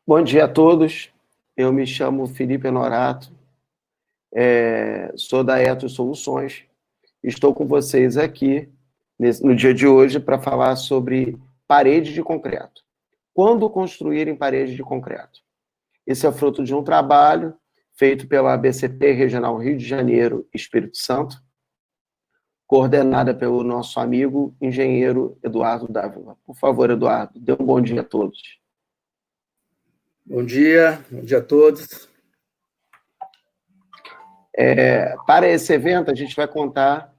Bom dia a todos. Eu me chamo Felipe Honorato, sou da Etos Soluções. Estou com vocês aqui no dia de hoje para falar sobre parede de concreto. Quando construir em parede de concreto? Esse é fruto de um trabalho feito pela BCP Regional Rio de Janeiro e Espírito Santo, coordenada pelo nosso amigo engenheiro Eduardo Dávila. Por favor, Eduardo, dê um bom dia a todos. Bom dia a todos. Para esse evento, a gente vai contar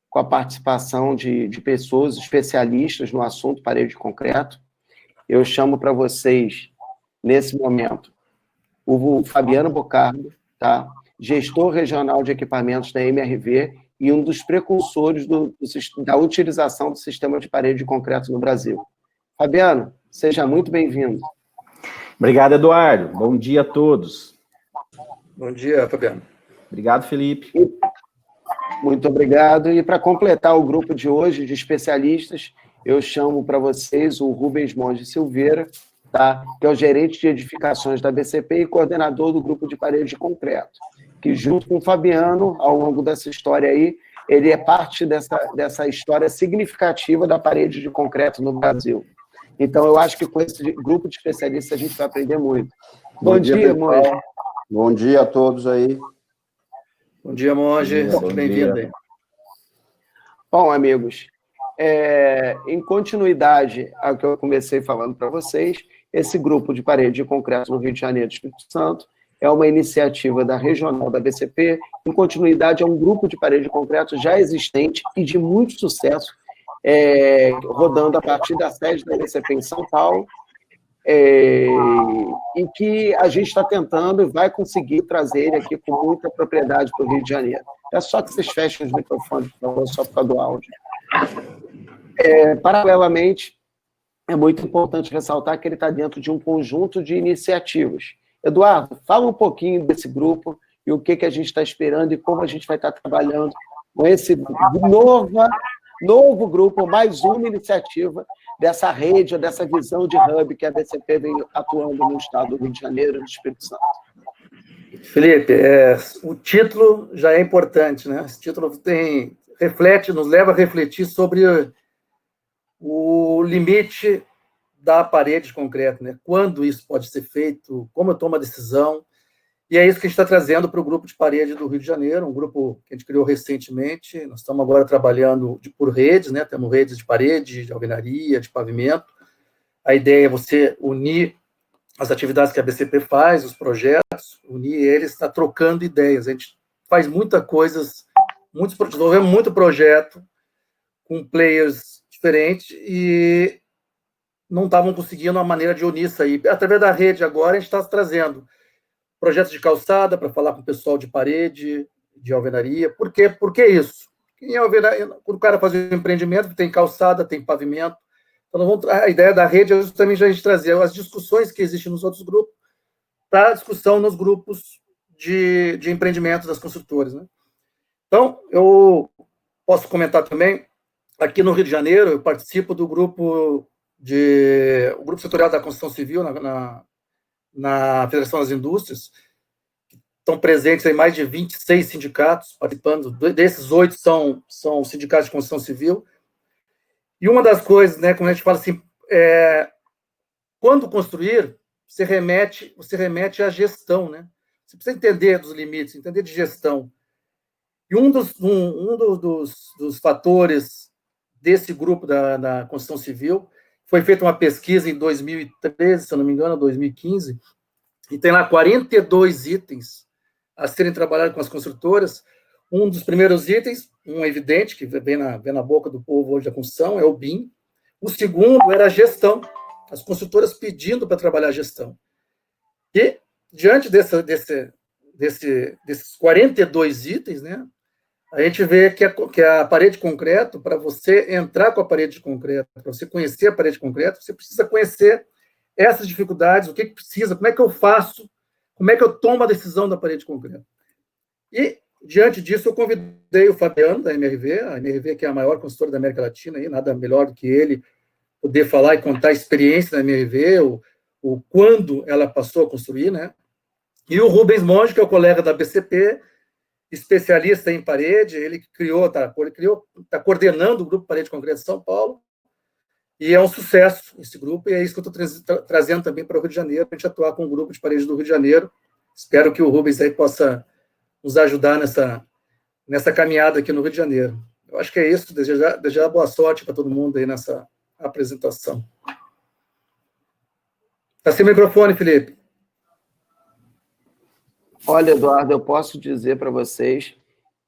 com a participação de pessoas especialistas no assunto parede de concreto. Eu chamo para vocês, nesse momento, o Fabiano Bocardo, tá? Gestor regional de equipamentos da MRV e um dos precursores da utilização do sistema de parede de concreto no Brasil. Fabiano, seja muito bem-vindo. Obrigado, Eduardo. Bom dia a todos. Bom dia, Fabiano. Obrigado, Felipe. Muito obrigado. E para completar o grupo de hoje de especialistas, eu chamo para vocês o Rubens Monge Silveira, tá? Que é o gerente de edificações da BCP e coordenador do grupo de parede de concreto, que junto com o Fabiano, ao longo dessa história aí, ele é parte dessa história significativa da parede de concreto no Brasil. Então, eu acho que com esse grupo de especialistas a gente vai aprender muito. Bom dia, Monge. Bom dia a todos aí. Bom dia, Monge. Bem-vindo aí. Bom, amigos, em continuidade ao que eu comecei falando para vocês, esse grupo de parede de concreto no Rio de Janeiro e Espírito Santo é uma iniciativa da regional da BCP, em continuidade a um grupo de parede de concreto já existente e de muito sucesso, rodando a partir da sede da BCP em São Paulo, e que a gente está tentando e vai conseguir trazer ele aqui com muita propriedade para o Rio de Janeiro. É só que vocês fechem os microfones, por favor, só por causa do áudio. Paralelamente, é muito importante ressaltar que ele está dentro de um conjunto de iniciativas. Eduardo, fala um pouquinho desse grupo e o que a gente está esperando e como a gente vai estar trabalhando com esse novo grupo, mais uma iniciativa dessa rede, dessa visão de hub que a BCP vem atuando no estado do Rio de Janeiro e no Espírito Santo. Felipe, o título já é importante, né? Esse título nos leva a refletir sobre o limite da parede de concreto, né? Quando isso pode ser feito, como eu tomo a decisão. E é isso que a gente está trazendo para o grupo de parede do Rio de Janeiro, um grupo que a gente criou recentemente. Nós estamos agora trabalhando por redes, né? Temos redes de parede, de alvenaria, de pavimento. A ideia é você unir as atividades que a BCP faz, os projetos, unir eles, está trocando ideias. A gente faz muita coisas, desenvolvemos muito projeto com players diferentes e não estavam conseguindo uma maneira de unir isso aí. Através da rede agora, a gente está trazendo projetos de calçada para falar com o pessoal de parede, de alvenaria. Por quê? Por que isso? Quando o cara faz um empreendimento, tem calçada, tem pavimento. Então, a ideia da rede é justamente a gente trazer as discussões que existem nos outros grupos para a discussão nos grupos de empreendimentos das construtoras, né? Então, eu posso comentar também, aqui no Rio de Janeiro, eu participo do grupo setorial da construção civil na Federação das Indústrias. Estão presentes em mais de 26 sindicatos participando. Desses 8 são sindicatos de construção civil. E uma das coisas, né, como a gente fala assim, quando construir, você remete à gestão, né? Você precisa entender dos limites, entender de gestão. E um dos fatores desse grupo da construção civil foi feita uma pesquisa em 2013, se eu não me engano, 2015, e tem lá 42 itens a serem trabalhados com as construtoras. Um dos primeiros itens, um evidente, que vem na boca do povo hoje da construção, é o BIM. O segundo era a gestão, as construtoras pedindo para trabalhar a gestão. E, diante desses 42 itens, né, a gente vê que a parede de concreto, para você entrar com a parede de concreto, para você conhecer a parede de concreto, você precisa conhecer essas dificuldades, o que precisa, como é que eu faço, como é que eu tomo a decisão da parede de concreto. E, diante disso, eu convidei o Fabiano, da MRV, a MRV que é a maior consultora da América Latina, nada melhor do que ele poder falar e contar a experiência da MRV, o quando ela passou a construir, né? E o Rubens Monge, que é o colega da BCP, especialista em parede, ele está coordenando o Grupo Parede de Concreto de São Paulo, e é um sucesso esse grupo, e é isso que eu estou trazendo também para o Rio de Janeiro, para a gente atuar com o Grupo de Parede do Rio de Janeiro. Espero que o Rubens aí possa nos ajudar nessa caminhada aqui no Rio de Janeiro. Eu acho que é isso, desejar boa sorte para todo mundo aí nessa apresentação. Está sem microfone, Felipe. Olha, Eduardo, eu posso dizer para vocês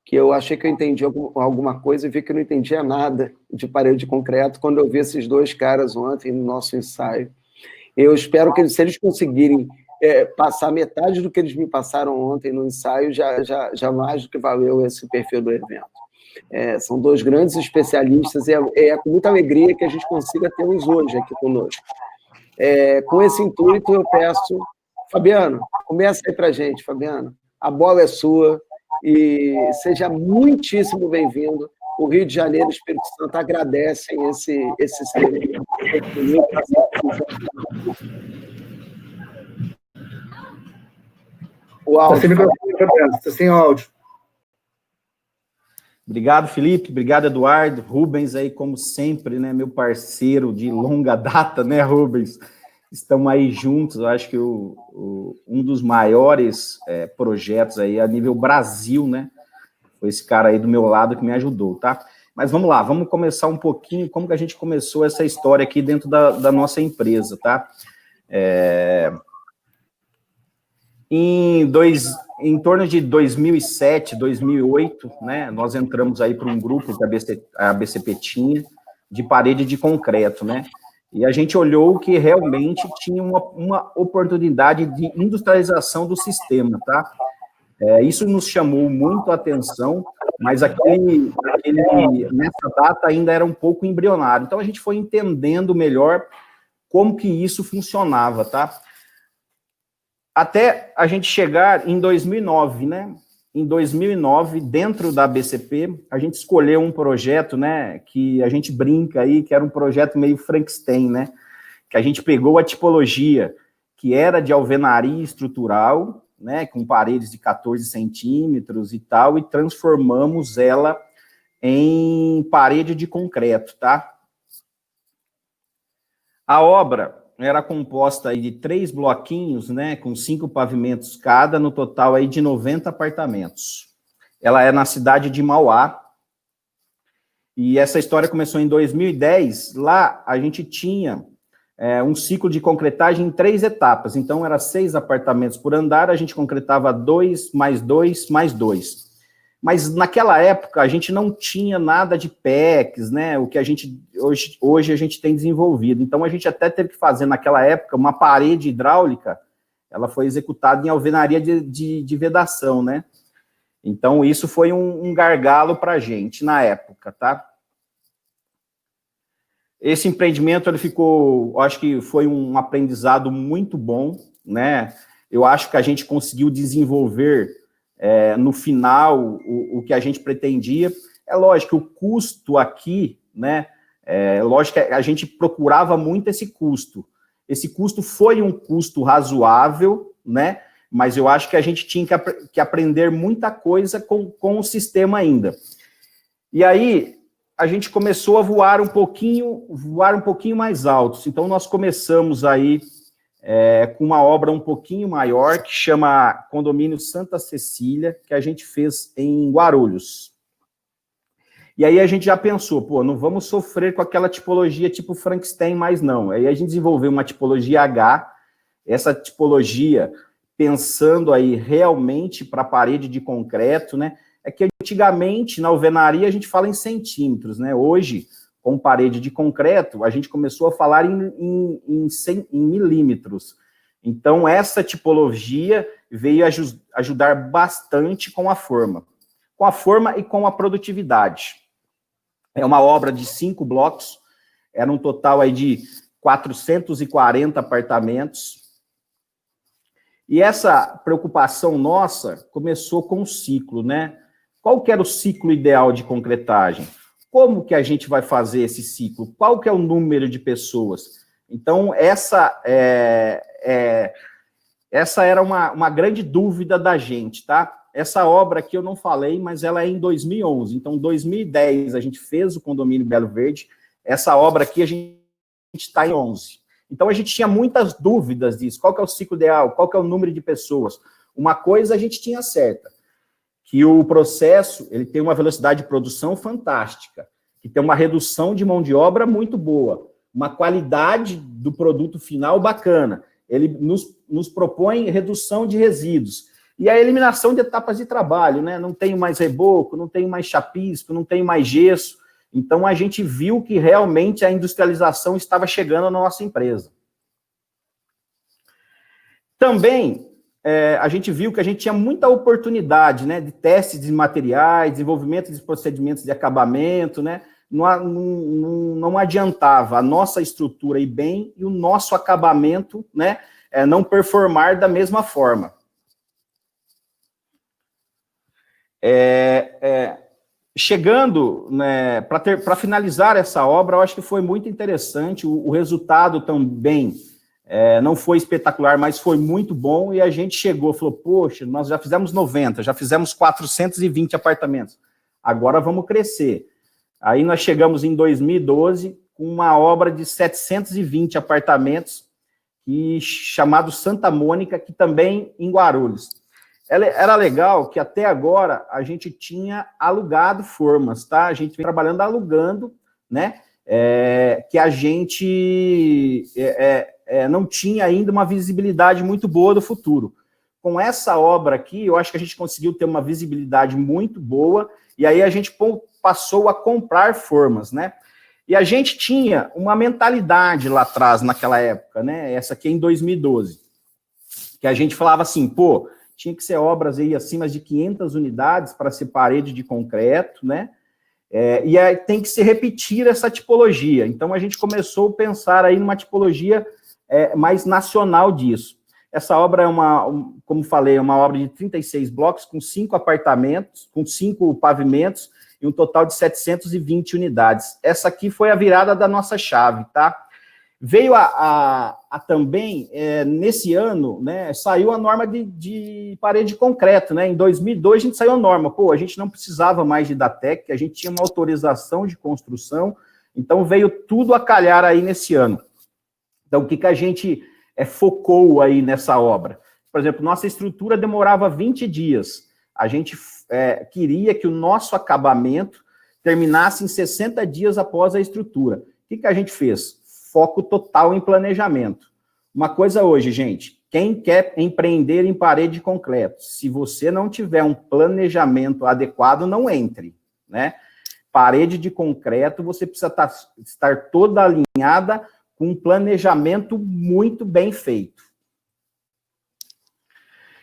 que eu achei que eu entendi alguma coisa e vi que eu não entendia nada de parede de concreto quando eu vi esses dois caras ontem no nosso ensaio. Eu espero que se eles conseguirem passar metade do que eles me passaram ontem no ensaio, já mais do que valeu esse perfil do evento. São dois grandes especialistas e é com muita alegria que a gente consiga tê-los hoje aqui conosco. Com esse intuito, eu peço... Fabiano, começa aí para a gente, Fabiano. A bola é sua e seja muitíssimo bem-vindo. O Rio de Janeiro e o Espírito Santo agradecem esse serviço. O áudio. Está sem áudio. Obrigado, Felipe. Obrigado, Eduardo. Rubens aí, como sempre, né, meu parceiro de longa data, né, Rubens? Estamos aí juntos. Eu acho que um dos maiores projetos aí a nível Brasil, né? Foi esse cara aí do meu lado que me ajudou, tá? Mas vamos lá, vamos começar um pouquinho como que a gente começou essa história aqui dentro da nossa empresa, tá? Em torno de 2007, 2008, né, nós entramos aí para um grupo que a BCP tinha, de parede de concreto, né? E a gente olhou que realmente tinha uma oportunidade de industrialização do sistema, tá? Isso nos chamou muito a atenção, mas nessa data ainda era um pouco embrionário. Então, a gente foi entendendo melhor como que isso funcionava, tá? Até a gente chegar em 2009, né? Em 2009, dentro da BCP, a gente escolheu um projeto, né, que a gente brinca aí, que era um projeto meio Frankenstein, né, que a gente pegou a tipologia que era de alvenaria estrutural, né, com paredes de 14 centímetros e tal, e transformamos ela em parede de concreto, tá? A obra era composta aí de 3 bloquinhos, né, com 5 pavimentos cada, no total aí de 90 apartamentos. Ela é na cidade de Mauá, e essa história começou em 2010. Lá a gente tinha um ciclo de concretagem em 3 etapas, então era 6 apartamentos por andar, a gente concretava 2, mais 2, mais 2. Mas naquela época a gente não tinha nada de PECs, né? O que a gente hoje a gente tem desenvolvido. Então a gente até teve que fazer naquela época uma parede hidráulica. Ela foi executada em alvenaria de vedação, né? Então isso foi um gargalo para a gente na época, tá? Esse empreendimento ele ficou, eu acho que foi um aprendizado muito bom, né? Eu acho que a gente conseguiu desenvolver no final, o que a gente pretendia. É lógico que o custo aqui, né, lógico que a gente procurava muito esse custo. Esse custo foi um custo razoável, né, mas eu acho que a gente tinha que aprender muita coisa com o sistema ainda. E aí, a gente começou a voar um pouquinho mais altos. Então, nós começamos aí com uma obra um pouquinho maior, que chama Condomínio Santa Cecília, que a gente fez em Guarulhos. E aí a gente já pensou, pô, não vamos sofrer com aquela tipologia tipo Frankenstein mais não. Aí a gente desenvolveu uma tipologia H, essa tipologia pensando aí realmente para parede de concreto, né? É que antigamente na alvenaria a gente fala em centímetros, né? Hoje, com parede de concreto, a gente começou a falar em milímetros. Então, essa tipologia veio ajudar bastante com a forma e com a produtividade. É uma obra de 5 blocos, era um total aí de 440 apartamentos. E essa preocupação nossa começou com o ciclo, né? Qual que era o ciclo ideal de concretagem? Como que a gente vai fazer esse ciclo? Qual que é o número de pessoas? Então, essa era uma grande dúvida da gente, tá? Essa obra aqui eu não falei, mas ela é em 2011. Então, em 2010, a gente fez o condomínio Belo Verde. Essa obra aqui, a gente está em 11. Então, a gente tinha muitas dúvidas disso. Qual que é o ciclo ideal? Qual que é o número de pessoas? Uma coisa a gente tinha certa, que o processo ele tem uma velocidade de produção fantástica, que tem uma redução de mão de obra muito boa, uma qualidade do produto final bacana. Ele nos propõe redução de resíduos. E a eliminação de etapas de trabalho, né? Não tenho mais reboco, não tenho mais chapisco, não tenho mais gesso. Então, a gente viu que realmente a industrialização estava chegando na nossa empresa. Também, a gente viu que a gente tinha muita oportunidade, né? De testes de materiais, desenvolvimento de procedimentos de acabamento, né? Não adiantava a nossa estrutura ir bem e o nosso acabamento, né? Não performar da mesma forma. Chegando, né, para finalizar essa obra, eu acho que foi muito interessante, o resultado também não foi espetacular, mas foi muito bom, e a gente chegou, falou, poxa, nós já fizemos 90, já fizemos 420 apartamentos, agora vamos crescer. Aí nós chegamos em 2012 com uma obra de 720 apartamentos, chamado Santa Mônica, que também em Guarulhos. Era legal que até agora a gente tinha alugado formas, tá? A gente vem trabalhando alugando, né? Que a gente não tinha ainda uma visibilidade muito boa do futuro. Com essa obra aqui, eu acho que a gente conseguiu ter uma visibilidade muito boa, e aí a gente passou a comprar formas, né? E a gente tinha uma mentalidade lá atrás, naquela época, né? Essa aqui é em 2012, que a gente falava assim, pô, tinha que ser obras aí acima de 500 unidades para ser parede de concreto, né? E aí tem que se repetir essa tipologia. Então, a gente começou a pensar aí numa tipologia mais nacional disso. Essa obra como falei, é uma obra de 36 blocos, com 5 apartamentos, com 5 pavimentos, e um total de 720 unidades. Essa aqui foi a virada da nossa chave, tá? Veio também, nesse ano, né, saiu a norma de parede de concreto, né? Em 2002 a gente saiu a norma, pô, a gente não precisava mais de DATEC, a gente tinha uma autorização de construção, então veio tudo a calhar aí nesse ano. Então, o que a gente focou aí nessa obra? Por exemplo, nossa estrutura demorava 20 dias, a gente queria que o nosso acabamento terminasse em 60 dias após a estrutura. O que a gente fez? Foco total em planejamento. Uma coisa hoje, gente, quem quer empreender em parede de concreto, se você não tiver um planejamento adequado, não entre, né? Parede de concreto, você precisa estar toda alinhada com um planejamento muito bem feito.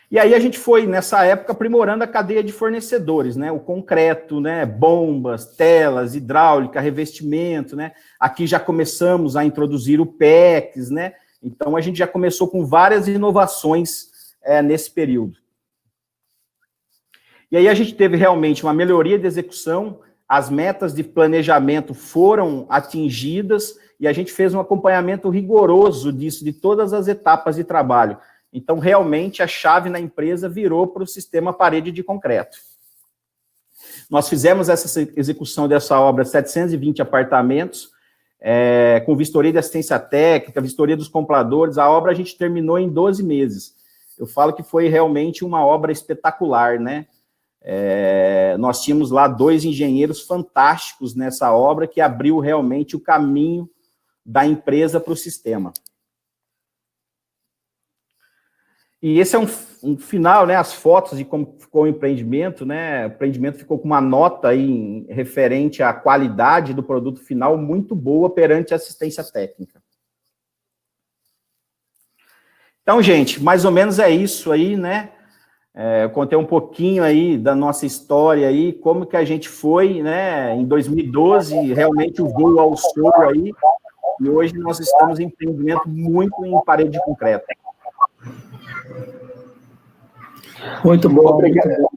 E aí a gente foi, nessa época, aprimorando a cadeia de fornecedores, né? O concreto, né? Bombas, telas, hidráulica, revestimento, né? Aqui já começamos a introduzir o PEX, né? Então, a gente já começou com várias inovações nesse período. E aí a gente teve realmente uma melhoria de execução, as metas de planejamento foram atingidas, e a gente fez um acompanhamento rigoroso disso, de todas as etapas de trabalho. Então, realmente, a chave na empresa virou para o sistema parede de concreto. Nós fizemos essa execução dessa obra, 720 apartamentos, com vistoria de assistência técnica, vistoria dos compradores. A obra a gente terminou em 12 meses. Eu falo que foi realmente uma obra espetacular, né? Nós tínhamos lá 2 engenheiros fantásticos nessa obra, que abriu realmente o caminho da empresa para o sistema. E esse é um final, né, as fotos de como ficou o empreendimento, né, o empreendimento ficou com uma nota aí referente à qualidade do produto final muito boa perante a assistência técnica. Então, gente, mais ou menos é isso aí, né, eu contei um pouquinho aí da nossa história aí, como que a gente foi, né, em 2012, realmente o voo ao sul aí, e hoje nós estamos em empreendimento muito em parede de concreto. Muito bom. Obrigado.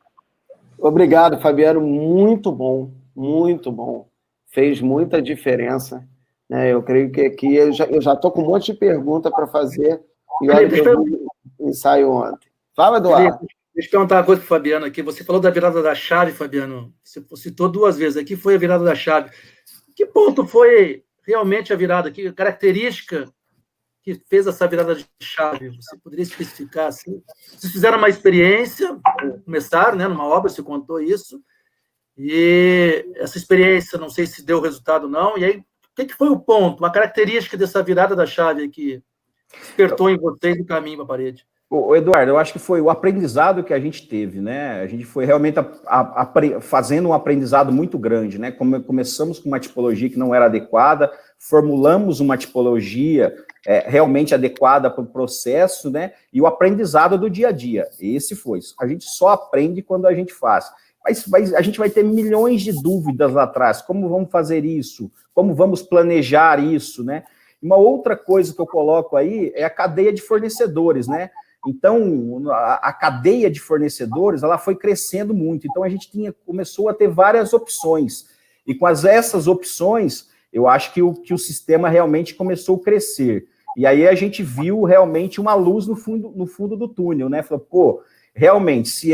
Obrigado, Fabiano. Muito bom, muito bom. Fez muita diferença, né? Eu creio que aqui eu já estou com um monte de pergunta para fazer E olha que eu vi o ensaio ontem. Fala, Eduardo. Felipe, deixa eu perguntar uma coisa para o Fabiano aqui. Você falou da virada da chave, Fabiano. Você citou 2 vezes. Aqui foi a virada da chave. Que ponto foi realmente a virada? Que característica que fez essa virada de chave? Você poderia especificar assim? Vocês fizeram uma experiência, começaram, né, numa obra, você contou isso, e essa experiência, não sei se deu resultado ou não, e aí, o que foi o ponto, uma característica dessa virada da chave que despertou em vocês o caminho para a parede? Ô, Eduardo, eu acho que foi o aprendizado que a gente teve, né? A gente foi realmente fazendo um aprendizado muito grande, né? Começamos com uma tipologia que não era adequada, formulamos uma tipologia realmente adequada para o processo, né? E o aprendizado do dia a dia. Esse foi. A gente só aprende quando a gente faz. Mas a gente vai ter milhões de dúvidas lá atrás. Como vamos fazer isso? Como vamos planejar isso, né? Uma outra coisa que eu coloco aí é a cadeia de fornecedores, né? Então, a cadeia de fornecedores, ela foi crescendo muito. Então, a gente começou a ter várias opções. E com essas opções, eu acho que o sistema realmente começou a crescer. E aí a gente viu realmente uma luz no fundo do túnel, né? Falou, pô, realmente, se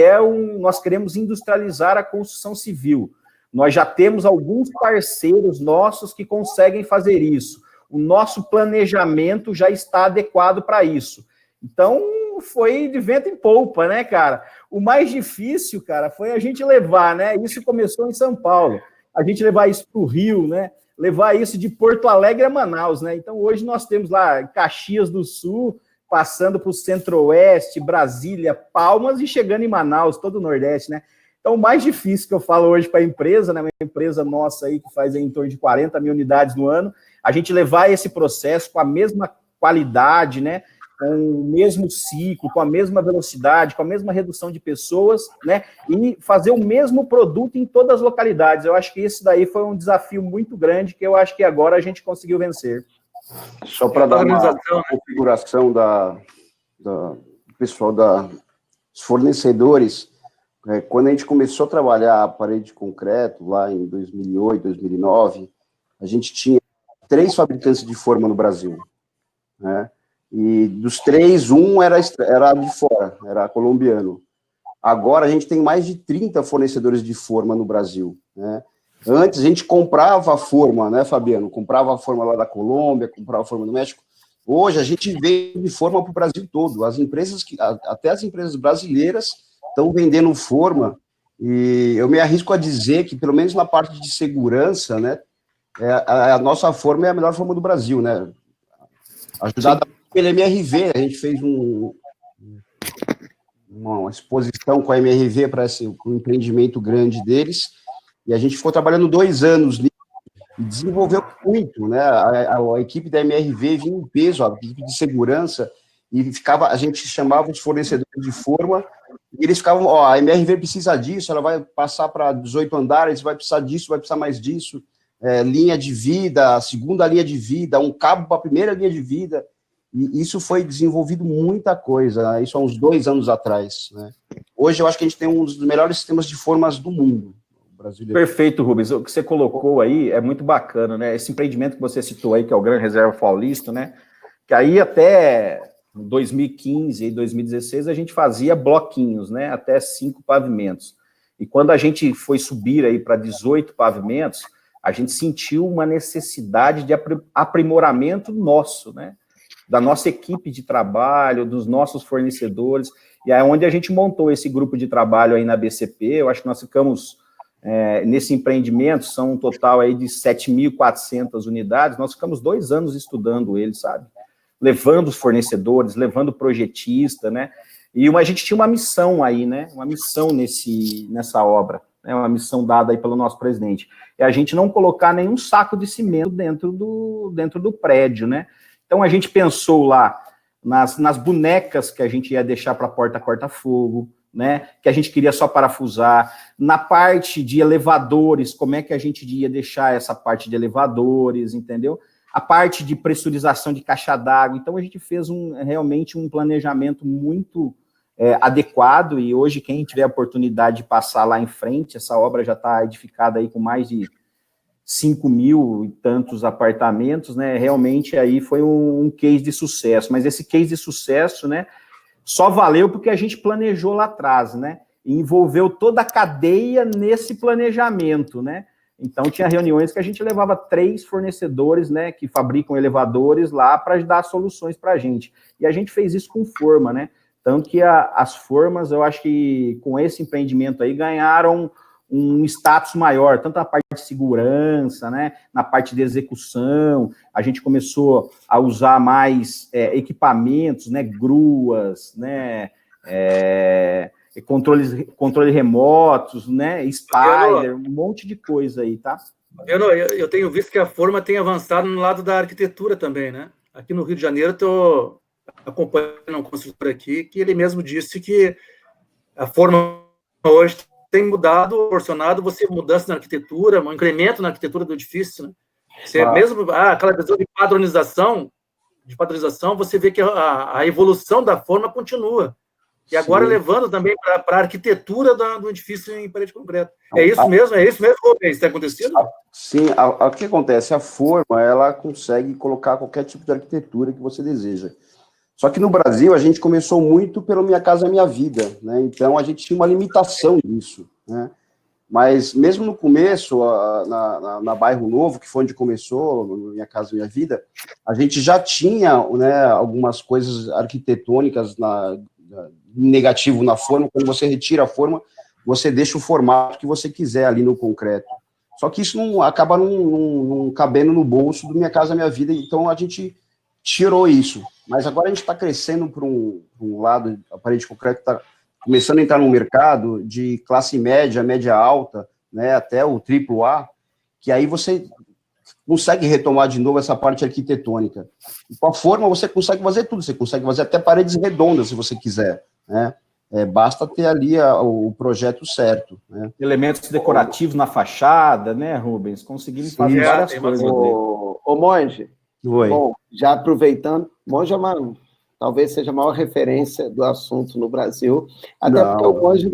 nós queremos industrializar a construção civil, nós já temos alguns parceiros nossos que conseguem fazer isso. O nosso planejamento já está adequado para isso. Então, foi de vento em polpa, né, cara? O mais difícil, cara, foi a gente levar, né? Isso começou em São Paulo. A gente levar isso para o Rio, né? Levar isso de Porto Alegre a Manaus, né? Então, hoje nós temos lá Caxias do Sul, passando para o Centro-Oeste, Brasília, Palmas e chegando em Manaus, todo o Nordeste, né? Então, o mais difícil que eu falo hoje para a empresa, né? Uma empresa nossa aí que faz em torno de 40 mil unidades no ano, a gente levar esse processo com a mesma qualidade, né? Com o mesmo ciclo, com a mesma velocidade, com a mesma redução de pessoas, né? E fazer o mesmo produto em todas as localidades. Eu acho que esse daí foi um desafio muito grande que eu acho que agora a gente conseguiu vencer. Só para dar uma configuração do pessoal dos fornecedores, quando a gente começou a trabalhar a parede de concreto, lá em 2008, 2009, a gente tinha 3 fabricantes de forma no Brasil, né? E dos 3, um era de fora, era colombiano. Agora a gente tem mais de 30 fornecedores de forma no Brasil, né? Antes a gente comprava a forma, né, Fabiano? Comprava a forma lá da Colômbia, comprava a forma do México. Hoje a gente vende forma para o Brasil todo. As empresas, até as empresas brasileiras estão vendendo forma, e eu me arrisco a dizer que, pelo menos na parte de segurança, né, a nossa forma é a melhor forma do Brasil, né? Ajudada pela MRV, a gente fez uma exposição com a MRV para um empreendimento grande deles, e a gente ficou trabalhando 2 anos nisso, e desenvolveu muito, né? A equipe da MRV vinha em peso, a equipe de segurança, e a gente chamava os fornecedores de forma, e eles ficavam, a MRV precisa disso, ela vai passar para 18 andares, vai precisar disso, vai precisar mais disso, linha de vida, a segunda linha de vida, um cabo para a primeira linha de vida, e isso foi desenvolvido muita coisa, isso há uns 2 anos atrás, né? Hoje eu acho que a gente tem um dos melhores sistemas de formas do mundo. Perfeito, Rubens. O que você colocou aí é muito bacana, né? Esse empreendimento que você citou aí, que é o Gran Reserva Paulista, né? Que aí até 2015 e 2016 a gente fazia bloquinhos, né? Até 5 pavimentos. E quando a gente foi subir aí para 18 pavimentos, a gente sentiu uma necessidade de aprimoramento nosso, né? Da nossa equipe de trabalho, dos nossos fornecedores, e é onde a gente montou esse grupo de trabalho aí na BCP. Eu acho que nós ficamos, nesse empreendimento, são um total aí de 7.400 unidades, nós ficamos 2 anos estudando ele, sabe? Levando os fornecedores, levando o projetista, né? E a gente tinha uma missão aí, né? Uma missão nessa obra, né? Uma missão dada aí pelo nosso presidente. É a gente não colocar nenhum saco de cimento dentro do prédio, né? Então, a gente pensou lá nas bonecas que a gente ia deixar para a porta corta-fogo, né? Que a gente queria só parafusar. Na parte de elevadores, como é que a gente ia deixar essa parte de elevadores, entendeu? A parte de pressurização de caixa d'água. Então, a gente fez realmente um planejamento muito adequado, e hoje, quem tiver a oportunidade de passar lá em frente, essa obra já está edificada aí com mais de 5 mil e tantos apartamentos, né? Realmente aí foi um case de sucesso, mas esse case de sucesso, né, só valeu porque a gente planejou lá atrás, né? E envolveu toda a cadeia nesse planejamento, né? Então tinha reuniões que a gente levava 3 fornecedores, né, que fabricam elevadores lá para dar soluções para a gente. E a gente fez isso com forma, né? Tanto que as formas, eu acho que com esse empreendimento aí ganharam um status maior, tanto na parte de segurança, né, na parte de execução, a gente começou a usar mais equipamentos, né, gruas, né, controle remotos, né, Spider, um monte de coisa aí, tá? Eu tenho visto que a Forma tem avançado no lado da arquitetura também, né? Aqui no Rio de Janeiro, estou acompanhando um construtor aqui, que ele mesmo disse que a Forma hoje tem mudado, proporcionado você mudança na arquitetura, um incremento na arquitetura do edifício, né? Você mesmo aquela visão de padronização, você vê que a evolução da Forma continua. E agora levando também para a arquitetura do edifício em parede de concreto. É isso mesmo, Rubens, está acontecendo? Sim, o que acontece? A Forma, ela consegue colocar qualquer tipo de arquitetura que você deseja. Só que no Brasil, a gente começou muito pelo Minha Casa Minha Vida, né? Então, a gente tinha uma limitação disso, né? Mas, mesmo no começo, na Bairro Novo, que foi onde começou, no Minha Casa Minha Vida, a gente já tinha, né, algumas coisas arquitetônicas negativo na forma. Quando você retira a forma, você deixa o formato que você quiser ali no concreto. Só que isso acaba não cabendo no bolso do Minha Casa Minha Vida, então a gente tirou isso. Mas agora a gente está crescendo para um lado, a parede de concreto está começando a entrar no mercado de classe média, média alta, né, até o AAA, que aí você consegue retomar de novo essa parte arquitetônica. E com a Forma você consegue fazer tudo, você consegue fazer até paredes redondas, se você quiser, né? Basta ter ali o projeto certo, né? Elementos decorativos na fachada, né, Rubens? Conseguimos fazer várias coisas. Ô Monge, Oi. Bom, já aproveitando, Monge talvez seja a maior referência do assunto no Brasil, até porque o Monge,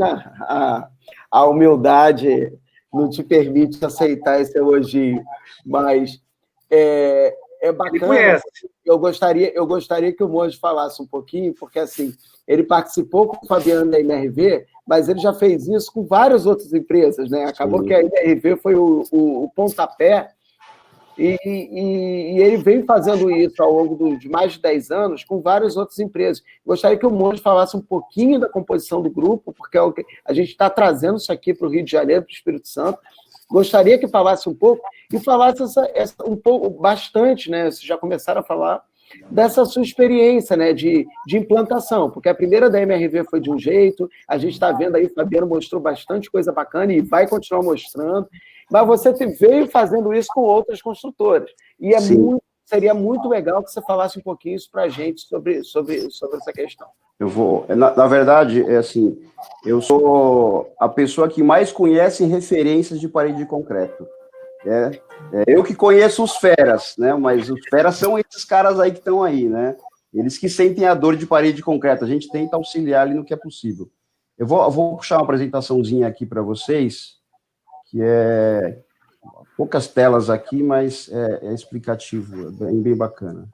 a humildade não te permite aceitar esse elogio, mas é bacana. Eu gostaria que o Monge falasse um pouquinho, porque assim, ele participou com o Fabiano da MRV, mas ele já fez isso com várias outras empresas, né? Acabou que a MRV foi o pontapé, e ele vem fazendo isso ao longo de mais de 10 anos com várias outras empresas. Gostaria que o Monge falasse um pouquinho da composição do grupo, porque a gente está trazendo isso aqui para o Rio de Janeiro, para o Espírito Santo. Gostaria que falasse um pouco, e falasse um pouco, bastante, né? Vocês já começaram a falar dessa sua experiência, né, de implantação, porque a primeira da MRV foi de um jeito, a gente está vendo aí, o Fabiano mostrou bastante coisa bacana e vai continuar mostrando, mas você veio fazendo isso com outras construtoras, e seria muito legal que você falasse um pouquinho isso para a gente sobre essa questão. Eu vou, na verdade, assim, eu sou a pessoa que mais conhece referências de parede de concreto. Eu que conheço os feras, né? Mas os feras são esses caras aí que estão aí, né? Eles que sentem a dor de parede de concreto. A gente tenta auxiliar ali no que é possível. Eu vou puxar uma apresentaçãozinha aqui para vocês, que é poucas telas aqui, mas é explicativo, é bem bacana.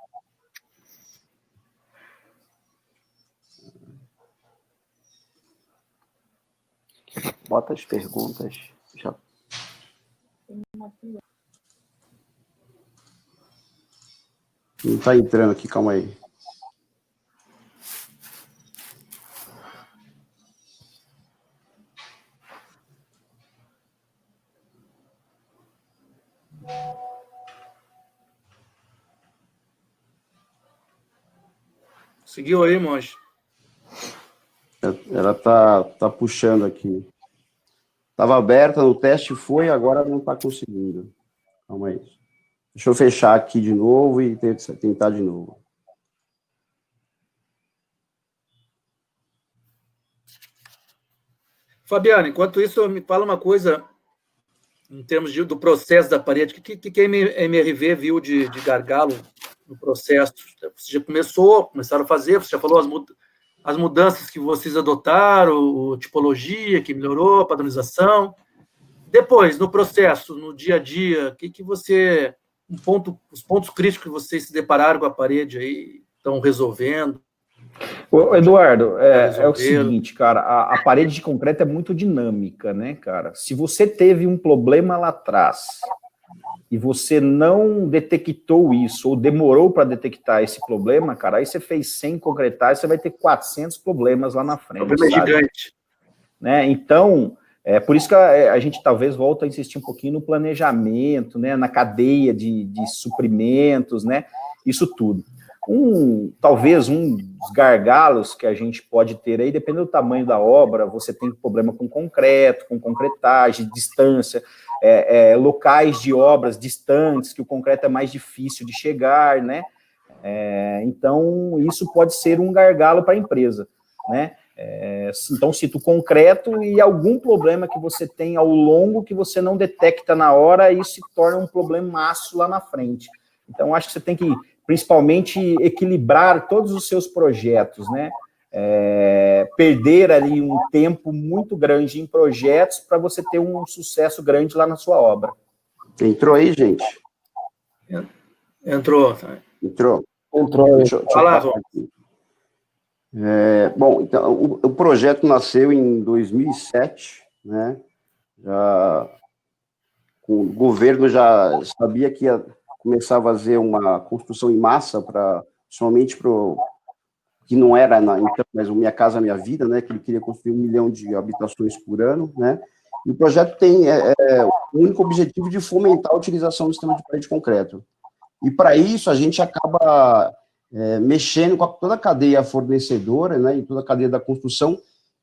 Bota as perguntas já. Não está entrando aqui, calma aí. Seguiu aí, Monge? Ela tá puxando aqui. Estava aberta no teste, foi, agora não está conseguindo. Calma aí. Deixa eu fechar aqui de novo e tentar de novo. Fabiano, enquanto isso, me fala uma coisa em termos do processo da parede. O que a MRV viu de gargalo no processo? Você já começaram a fazer, você já falou as mudanças que vocês adotaram, a tipologia que melhorou, a padronização. Depois, no processo, no dia a dia, os pontos críticos que vocês se depararam com a parede aí, estão resolvendo? Ô, Eduardo, é o seguinte, cara, a parede de concreto é muito dinâmica, né, cara? Se você teve um problema lá atrás e você não detectou isso, ou demorou para detectar esse problema, cara, aí você fez 100 concretar, você vai ter 400 problemas lá na frente. O problema é gigante. Né? Então, por isso que a gente talvez volta a insistir um pouquinho no planejamento, né, na cadeia de suprimentos, né, isso tudo. Talvez um dos gargalos que a gente pode ter aí, dependendo do tamanho da obra, você tem problema com concreto, com concretagem, distância, locais de obras distantes, que o concreto é mais difícil de chegar, né? Então, isso pode ser um gargalo para a empresa, né? Então, cito concreto e algum problema que você tem ao longo que você não detecta na hora, e isso se torna um problemaço lá na frente. Então, acho que você tem que, principalmente, equilibrar todos os seus projetos, né? Perder ali um tempo muito grande em projetos para você ter um sucesso grande lá na sua obra. Entrou aí, gente? Entrou. Deixa eu falar aqui. Bom, então, o projeto nasceu em 2007, né? O governo já sabia que ia começar a fazer uma construção em massa, somente para que não era, então, mas o Minha Casa Minha Vida, né? Que ele queria construir 1 milhão de habitações por ano, né? E o projeto tem o único objetivo de fomentar a utilização do sistema de parede de concreto. E, para isso, a gente acaba mexendo com toda a cadeia fornecedora, né, e toda a cadeia da construção,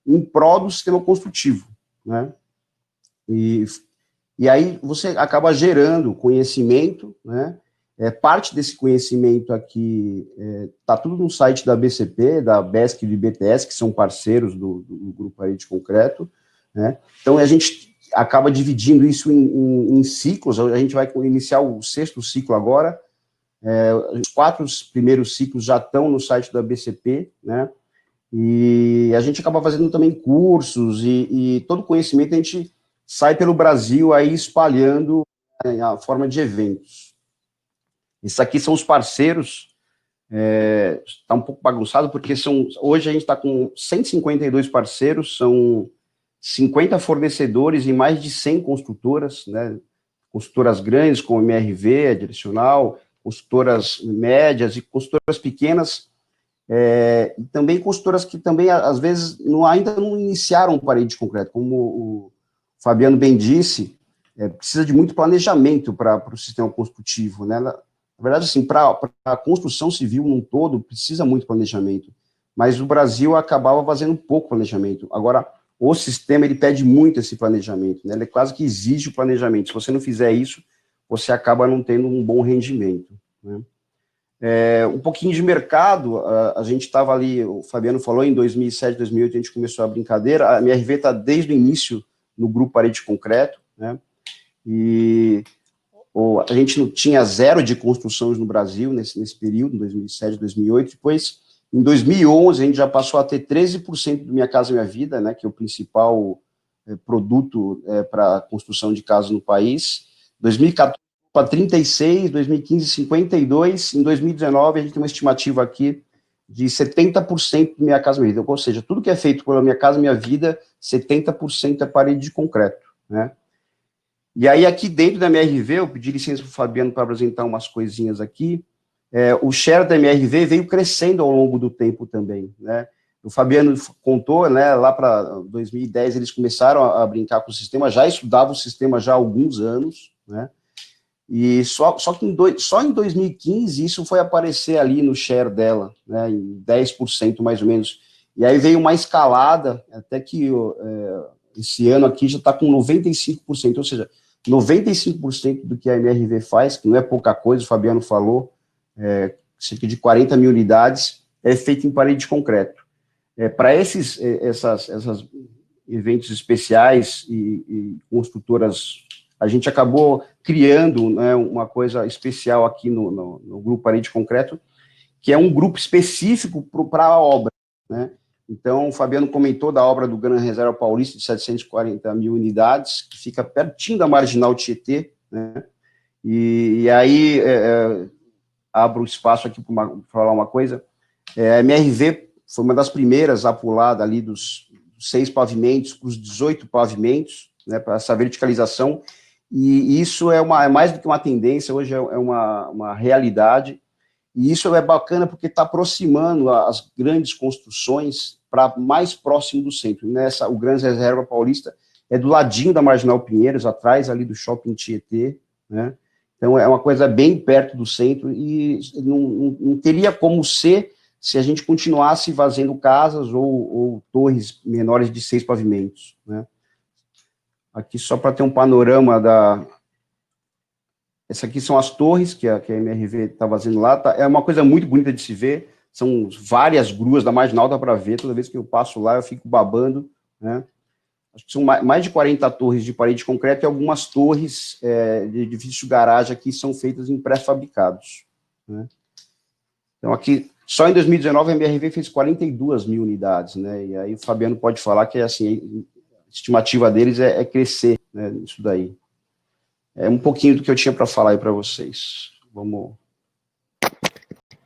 em prol do sistema construtivo, né? E aí você acaba gerando conhecimento, né? Parte desse conhecimento aqui está tudo no site da BCP, da BESC e do BTS, que são parceiros do Grupo Parede de Concreto, né? Então, a gente acaba dividindo isso em ciclos. A gente vai iniciar o 6º ciclo agora. Os 4 primeiros ciclos já estão no site da BCP, né? E a gente acaba fazendo também cursos e todo conhecimento a gente sai pelo Brasil aí espalhando a forma de eventos. Esses aqui são os parceiros. Está um pouco bagunçado porque hoje a gente está com 152 parceiros, são 50 fornecedores e mais de 100 construtoras, né? Construtoras grandes como MRV, a Direcional, consultoras médias e consultoras pequenas, e também consultoras que também, às vezes, ainda não iniciaram parede de concreto. Como o Fabiano bem disse, precisa de muito planejamento para o sistema construtivo, né? Na verdade, assim, para a construção civil num todo, precisa muito planejamento, mas o Brasil acabava fazendo pouco planejamento. Agora, o sistema, ele pede muito esse planejamento, né? Ele quase que exige o planejamento. Se você não fizer isso, você acaba não tendo um bom rendimento, né? Um pouquinho de mercado, a gente estava ali, o Fabiano falou, em 2007, 2008, a gente começou a brincadeira, a MRV está desde o início no Grupo Parede de Concreto, né? E a gente não tinha 0 de construções no Brasil nesse período, 2007, 2008, depois, em 2011, a gente já passou a ter 13% do Minha Casa Minha Vida, né, que é o principal produto para a construção de casas no país. 2014 para 36, 2015 52, em 2019 a gente tem uma estimativa aqui de 70% do Minha Casa Minha Vida, ou seja, tudo que é feito pela Minha Casa Minha Vida, 70% é parede de concreto, né? E aí aqui dentro da MRV, eu pedi licença para o Fabiano para apresentar umas coisinhas aqui, o share da MRV veio crescendo ao longo do tempo também, né? O Fabiano contou, né, lá para 2010 eles começaram a brincar com o sistema, já estudavam o sistema já há alguns anos, né? E só que só em 2015 isso foi aparecer ali no share dela, né, em 10% mais ou menos. E aí veio uma escalada, até que esse ano aqui já está com 95%, ou seja, 95% do que a MRV faz, que não é pouca coisa, o Fabiano falou, cerca de 40 mil unidades, é feito em parede de concreto. Para esses eventos especiais e construtoras, a gente acabou criando, né, uma coisa especial aqui no Grupo Parede de Concreto, que é um grupo específico para a obra, né? Então, o Fabiano comentou da obra do Gran Reserva Paulista, de 740 mil unidades, que fica pertinho da Marginal Tietê, né? E aí, abro o espaço aqui para falar uma coisa. A MRV foi uma das primeiras a pular dali dos 6 pavimentos para os 18 pavimentos, né, para essa verticalização, e isso é mais do que uma tendência, hoje é uma realidade, e isso é bacana porque está aproximando as grandes construções para mais próximo do centro. O Gran Reserva Paulista é do ladinho da Marginal Pinheiros, atrás ali do Shopping Tietê, né? Então é uma coisa bem perto do centro e não teria como ser se a gente continuasse fazendo casas ou torres menores de 6 pavimentos, né? Aqui só para ter um panorama Essa aqui são as torres que a MRV está fazendo lá. É uma coisa muito bonita de se ver. São várias gruas da Marginal, dá para ver. Toda vez que eu passo lá, eu fico babando, né? Acho que são mais de 40 torres de parede de concreto e algumas torres de edifícios de garagem aqui são feitas em pré-fabricados, né? Então, aqui, só em 2019, a MRV fez 42 mil unidades, né? E aí o Fabiano pode falar que, assim, a estimativa deles é crescer, né, isso daí. É um pouquinho do que eu tinha para falar aí para vocês. Vamos.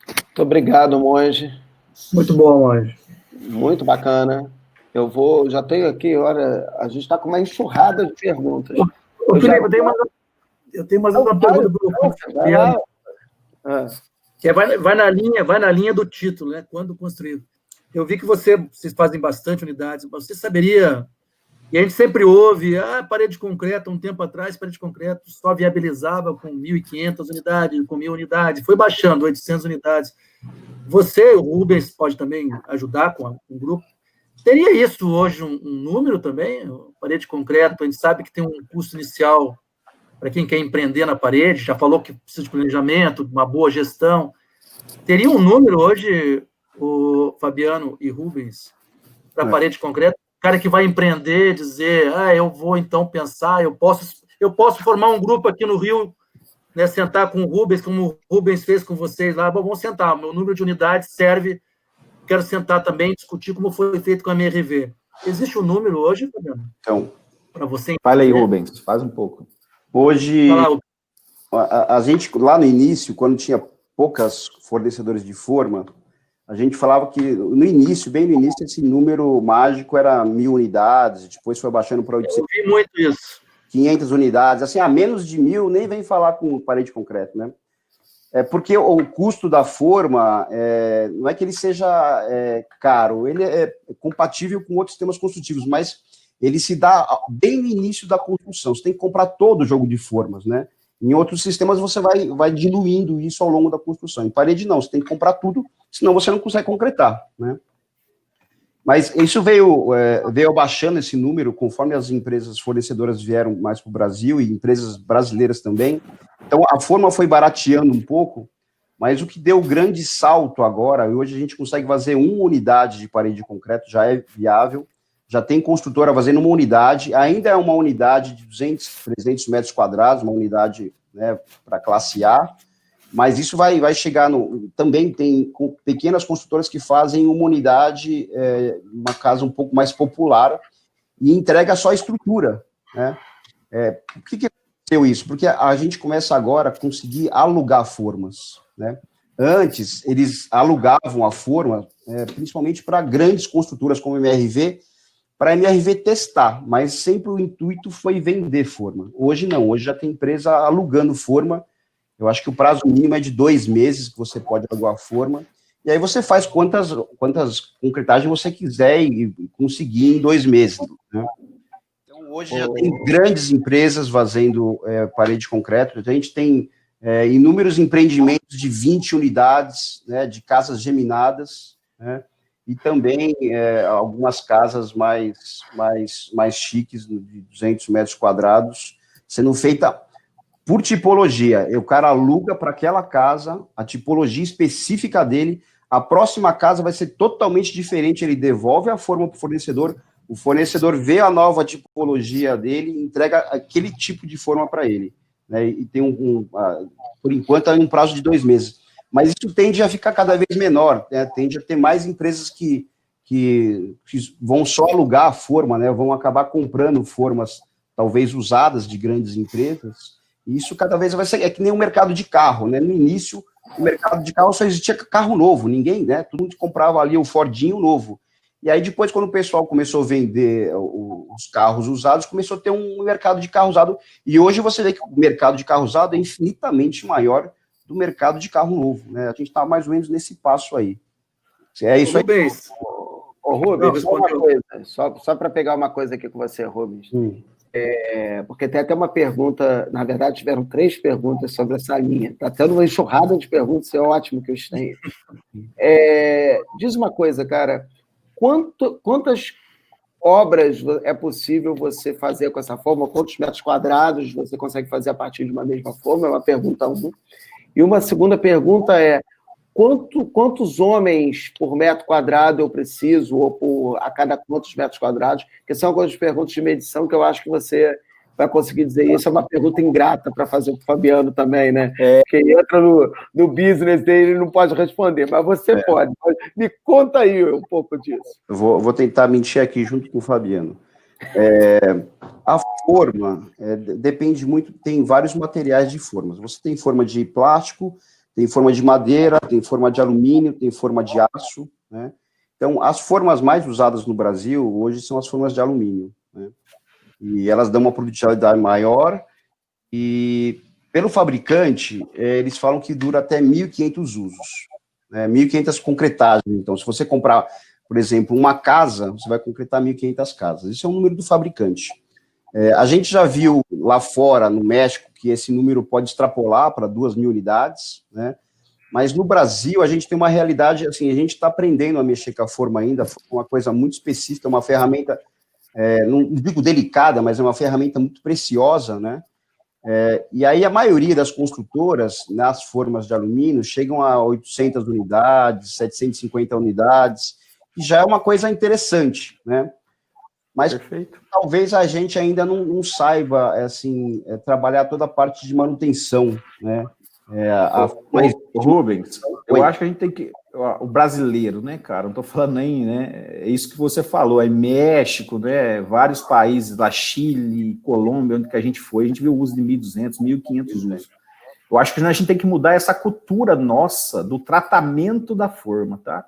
Muito obrigado, Monge. Muito bom, Monge. Muito bacana. Já tenho aqui, olha, a gente está com uma enxurrada de perguntas. Ô, Felipe, eu tenho mais uma pergunta para o Fabiano. Que vai na linha do título, né? Quando construído. Eu vi que vocês fazem bastante unidades, mas você saberia... E a gente sempre ouve, parede de concreto, um tempo atrás, parede de concreto só viabilizava com 1.500 unidades, com 1.000 unidades, foi baixando, 800 unidades. Você, o Rubens, pode também ajudar com um grupo. Teria isso hoje um número também? Parede de concreto, a gente sabe que tem um custo inicial para quem quer empreender na parede, já falou que precisa de planejamento, uma boa gestão. Teria um número hoje, o Fabiano e Rubens, para parede de concreto? O cara que vai empreender, dizer, eu vou então pensar, eu posso formar um grupo aqui no Rio, né, sentar com o Rubens, como o Rubens fez com vocês lá, vamos sentar, meu número de unidades serve, quero sentar também, discutir como foi feito com a MRV. Existe um número hoje, Fabiano? Então, para você? Fala aí, Rubens, faz um pouco. Hoje, a gente, lá no início, quando tinha poucas fornecedores de forma, a gente falava que no início, bem no início, esse número mágico era 1.000 unidades, depois foi baixando para 800. Eu vi muito isso. 500 unidades, assim, a menos de 1.000, nem vem falar com parede de concreto, né? Porque o custo da forma, não é que ele seja caro, ele é compatível com outros sistemas construtivos, mas ele se dá bem no início da construção, você tem que comprar todo o jogo de formas, né? Em outros sistemas você vai diluindo isso ao longo da construção. Em parede não, você tem que comprar tudo, senão você não consegue concretar, né? Mas isso veio abaixando esse número conforme as empresas fornecedoras vieram mais para o Brasil e empresas brasileiras também. Então a forma foi barateando um pouco, mas o que deu grande salto agora, e hoje a gente consegue fazer uma unidade de parede de concreto, já é viável, já tem construtora fazendo uma unidade, ainda é uma unidade de 200, 300 metros quadrados, uma unidade, né, para classe A, mas isso vai chegar também tem pequenas construtoras que fazem uma unidade, uma casa um pouco mais popular, e entrega só a estrutura, né? Por que aconteceu isso? Porque a gente começa agora a conseguir alugar formas, né? Antes, eles alugavam a forma, principalmente para grandes construtoras como a MRV, para a MRV testar, mas sempre o intuito foi vender forma. Hoje não, hoje já tem empresa alugando forma. Eu acho que o prazo mínimo é de 2 meses que você pode alugar a forma, e aí você faz quantas concretagens você quiser e conseguir em 2 meses, né? Então, hoje já tem grandes empresas fazendo parede de concreto, a gente tem inúmeros empreendimentos de 20 unidades, né, de casas geminadas, né, e também algumas casas mais chiques, de 200 metros quadrados, sendo feita por tipologia. O cara aluga para aquela casa, a tipologia específica dele, a próxima casa vai ser totalmente diferente, ele devolve a forma para o fornecedor vê a nova tipologia dele e entrega aquele tipo de forma para ele, né, e tem por enquanto, um prazo de 2 meses. Mas isso tende a ficar cada vez menor, né? Tende a ter mais empresas que que vão só alugar a forma, né? Vão acabar comprando formas, talvez usadas de grandes empresas. E isso cada vez vai ser, é que nem o mercado de carro, né? No início, o mercado de carro só existia carro novo, ninguém, né? Todo mundo comprava ali o Fordinho novo. E aí depois, quando o pessoal começou a vender os carros usados, começou a ter um mercado de carro usado. E hoje você vê que o mercado de carro usado é infinitamente maior do mercado de carro novo, né? A gente está mais ou menos nesse passo aí. É isso aí. Rubens. Ô, Rubens, só uma coisa, só para pegar uma coisa aqui com você, Rubens. Porque tem até uma pergunta, na verdade, tiveram 3 perguntas sobre essa linha. Está tendo uma enxurrada de perguntas, isso é ótimo que eu tenho. Diz uma coisa, cara, quantas obras é possível você fazer com essa forma? Quantos metros quadrados você consegue fazer a partir de uma mesma forma? É uma pergunta 1. E uma segunda pergunta é: quantos homens por metro quadrado eu preciso, ou a cada quantos metros quadrados? Que são algumas perguntas de medição que eu acho que você vai conseguir dizer. Isso é uma pergunta ingrata para fazer para o Fabiano também, né? Quem entra no business dele não pode responder, mas você pode. Me conta aí um pouco disso. Eu vou tentar mentir aqui junto com o Fabiano. A forma depende muito, tem vários materiais de formas. Você tem forma de plástico, tem forma de madeira, tem forma de alumínio, tem forma de aço, né? Então, as formas mais usadas no Brasil hoje são as formas de alumínio, né? E elas dão uma produtividade maior e, pelo fabricante, eles falam que dura até 1.500 usos, né? 1.500 concretagens. Então, se você comprar, por exemplo, uma casa, você vai concretar 1.500 casas. Isso é o número do fabricante. A gente já viu lá fora, no México, que esse número pode extrapolar para 2.000 unidades, né? Mas no Brasil, a gente tem uma realidade, assim, a gente está aprendendo a mexer com a forma ainda, uma coisa muito específica, uma ferramenta, não digo delicada, mas é uma ferramenta muito preciosa, né? E aí a maioria das construtoras, nas formas de alumínio, chegam a 800 unidades, 750 unidades, que já é uma coisa interessante, né? Mas perfeito. Talvez a gente ainda não saiba, assim, trabalhar toda a parte de manutenção, né? Rubens, eu acho que a gente tem que... O brasileiro, né, cara? Não estou falando nem, né? É isso que você falou, México, né? Vários países, lá Chile, Colômbia, onde que a gente foi, a gente viu o uso de 1.200, 1.500 usos. Eu acho que a gente tem que mudar essa cultura nossa do tratamento da forma, tá?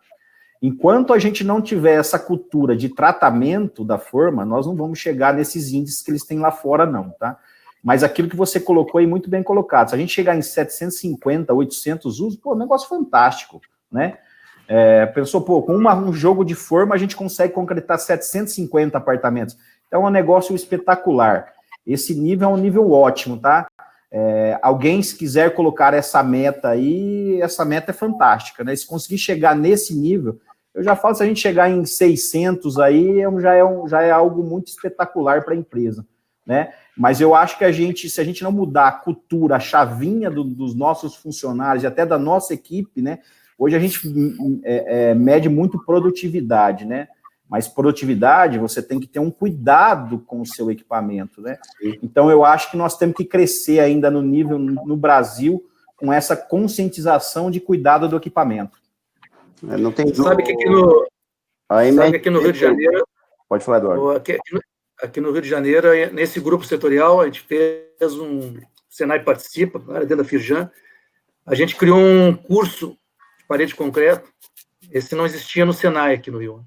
Enquanto a gente não tiver essa cultura de tratamento da forma, nós não vamos chegar nesses índices que eles têm lá fora, não, tá? Mas aquilo que você colocou aí, muito bem colocado. Se a gente chegar em 750, 800 usos, pô, negócio fantástico, né? Pensou, pô, com um jogo de forma a gente consegue concretar 750 apartamentos. Então é um negócio espetacular. Esse nível é um nível ótimo, tá? Alguém, se quiser colocar essa meta aí, essa meta é fantástica, né? Se conseguir chegar nesse nível, eu já falo, se a gente chegar em 600 aí, já é algo muito espetacular para a empresa, né? Mas eu acho que se a gente não mudar a cultura, a chavinha dos nossos funcionários e até da nossa equipe, né? Hoje a gente mede muito produtividade, né? Mas produtividade, você tem que ter um cuidado com o seu equipamento, né? Então, eu acho que nós temos que crescer ainda no nível, no Brasil, com essa conscientização de cuidado do equipamento. Não tem dúvida. Sabe que aqui no Rio de Janeiro... Pode falar, Eduardo. Aqui no Rio de Janeiro, nesse grupo setorial, a gente fez o Senai Participa, dentro da Firjan, a gente criou um curso de parede de concreto, esse não existia no Senai aqui no Rio.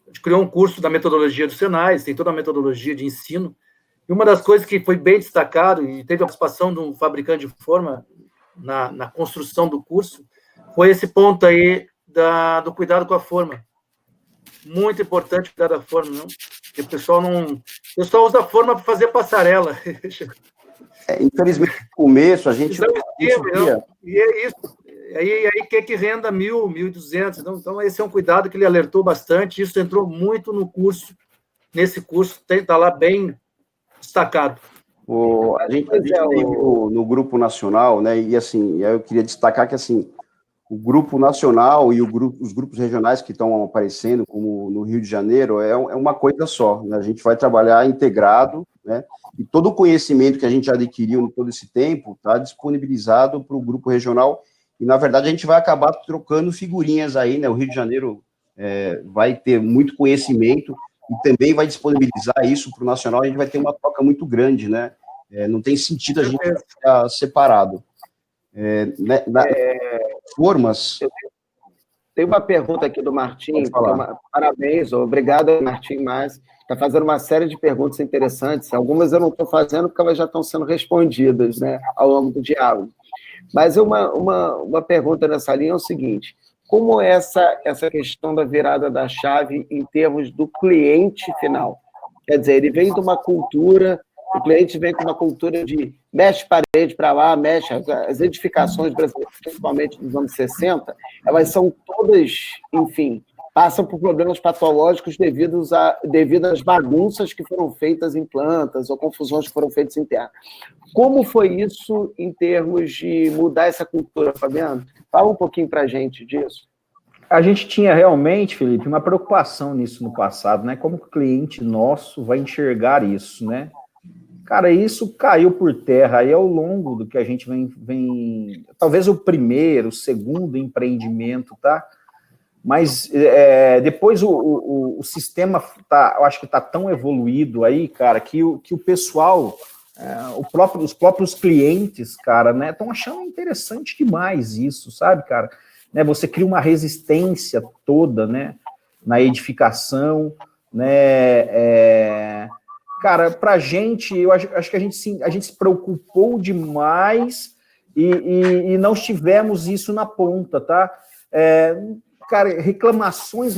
A gente criou um curso da metodologia do Senai, tem toda a metodologia de ensino, e uma das coisas que foi bem destacado, e teve a participação de um fabricante de forma na construção do curso, foi esse ponto aí do cuidado com a forma. Muito importante cuidar da forma, não? Porque o pessoal usa a forma para fazer passarela. Infelizmente, no começo, a gente... E é isso. Aí quer que renda 1.000, 1.200. Então, esse é um cuidado que ele alertou bastante. Isso entrou muito no curso. Nesse curso, está lá bem destacado. A gente tem no grupo nacional, né? E assim, eu queria destacar que assim, o grupo nacional e os grupos regionais que estão aparecendo, como no Rio de Janeiro, é uma coisa só, né? A gente vai trabalhar integrado, né? E todo o conhecimento que a gente adquiriu em todo esse tempo está disponibilizado para o grupo regional, e, na verdade, a gente vai acabar trocando figurinhas aí, né? O Rio de Janeiro vai ter muito conhecimento e também vai disponibilizar isso para o nacional, a gente vai ter uma troca muito grande, né? Não tem sentido a gente ficar separado. Formas... Tem uma pergunta aqui do Martim, parabéns, obrigado, Martim, mas está fazendo uma série de perguntas interessantes, algumas eu não estou fazendo porque elas já estão sendo respondidas, né, ao longo do diálogo. Mas uma pergunta nessa linha é o seguinte: como essa questão da virada da chave em termos do cliente final? Quer dizer, ele vem de uma cultura, o cliente vem com uma cultura de mexe parede para lá, mexe, as edificações brasileiras, principalmente dos anos 60, elas são todas, enfim, passam por problemas patológicos devido às bagunças que foram feitas em plantas ou confusões que foram feitas internas. Como foi isso em termos de mudar essa cultura, Fabiano? Fala um pouquinho para a gente disso. A gente tinha realmente, Felipe, uma preocupação nisso no passado, né? Como que o cliente nosso vai enxergar isso, né? Cara, isso caiu por terra aí ao longo do que a gente vem talvez o primeiro, o segundo empreendimento, tá? Mas depois o sistema eu acho que está tão evoluído aí, cara, que o pessoal, os próprios clientes, cara, né, estão achando interessante demais isso, sabe, cara? Né, você cria uma resistência toda, né, na edificação, né, cara, pra gente, eu acho que a gente se preocupou demais e não tivemos isso na ponta, tá? Cara, reclamações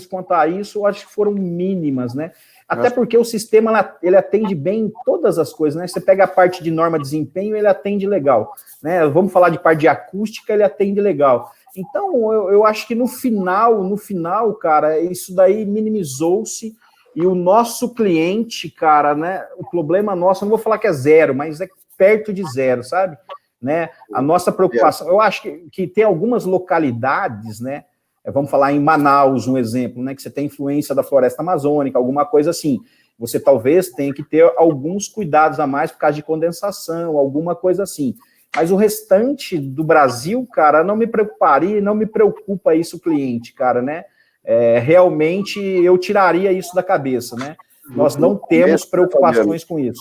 quanto a isso, eu acho que foram mínimas, né? Até porque o sistema, ele atende bem em todas as coisas, né? Você pega a parte de norma de desempenho, ele atende legal, né? Vamos falar de parte de acústica, ele atende legal. Então, eu acho que no final, cara, isso daí minimizou-se. E o nosso cliente, cara, né, o problema nosso, eu não vou falar que é zero, mas é perto de zero, sabe? Né? A nossa preocupação, eu acho que tem algumas localidades, né, vamos falar em Manaus, um exemplo, né, que você tem influência da floresta amazônica, alguma coisa assim, você talvez tenha que ter alguns cuidados a mais por causa de condensação, alguma coisa assim. Mas o restante do Brasil, cara, não me preocuparia, não me preocupa isso o cliente, cara, né? Realmente eu tiraria isso da cabeça, né? Nós não temos preocupações com isso.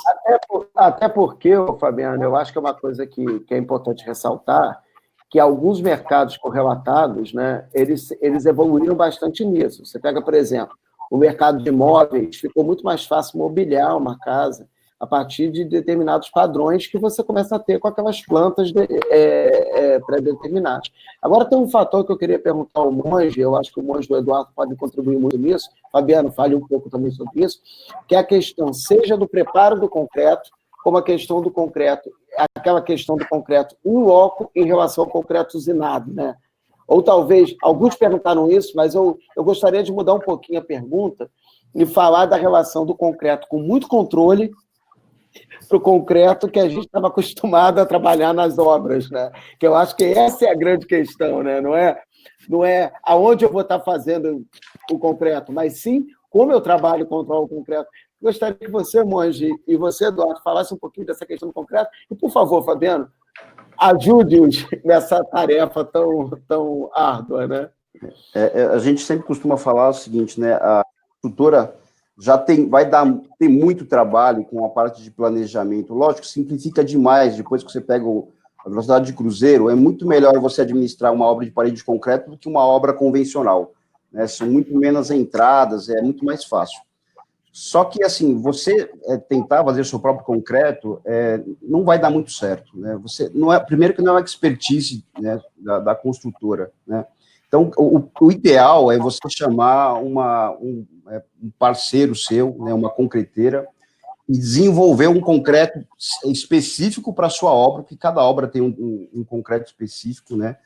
Até porque, Fabiano, eu acho que é uma coisa que é importante ressaltar, que alguns mercados correlatados, né, eles evoluíram bastante nisso. Você pega, por exemplo, o mercado de imóveis, ficou muito mais fácil mobiliar uma casa a partir de determinados padrões que você começa a ter com aquelas plantas pré-determinadas. Agora, tem um fator que eu queria perguntar ao Monge, eu acho que o Monge e o Eduardo podem contribuir muito nisso, Fabiano, fale um pouco também sobre isso, que é a questão, seja do preparo do concreto, como a questão do concreto, aquela questão do concreto in loco em relação ao concreto usinado, né? Ou talvez, alguns perguntaram isso, mas eu gostaria de mudar um pouquinho a pergunta e falar da relação do concreto com muito controle para o concreto que a gente estava acostumado a trabalhar nas obras, né? Que eu acho que essa é a grande questão, né? Não é aonde eu vou estar fazendo o concreto, mas sim como eu trabalho e controlo o concreto. Gostaria que você, Monge, e você, Eduardo, falasse um pouquinho dessa questão do concreto. E, por favor, Fabiano, ajude-os nessa tarefa tão árdua, né? A gente sempre costuma falar o seguinte, né? A construtora já tem muito trabalho com a parte de planejamento. Lógico, simplifica demais. Depois que você pega a velocidade de cruzeiro, é muito melhor você administrar uma obra de parede de concreto do que uma obra convencional, né? São muito menos entradas, é muito mais fácil. Só que, assim, você tentar fazer o seu próprio concreto não vai dar muito certo, né? Primeiro que não é uma expertise, né, da construtora, né? Então, o ideal é você chamar um parceiro seu, né, uma concreteira, e desenvolver um concreto específico para a sua obra, porque cada obra tem um concreto específico, né?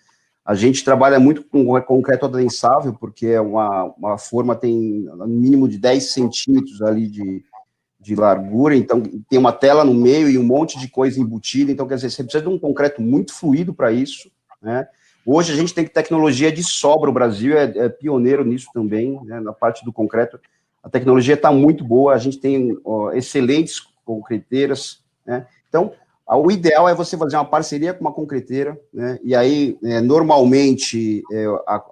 A gente trabalha muito com concreto adensável, porque é uma forma, tem no mínimo de 10 centímetros ali de largura, então tem uma tela no meio e um monte de coisa embutida, então, quer dizer, você precisa de um concreto muito fluido para isso, né? Hoje a gente tem tecnologia de sobra, o Brasil é pioneiro nisso também, né, na parte do concreto. A tecnologia está muito boa, a gente tem excelentes concreteiras, né? Então, O ideal é você fazer uma parceria com uma concreteira, né? E aí, normalmente,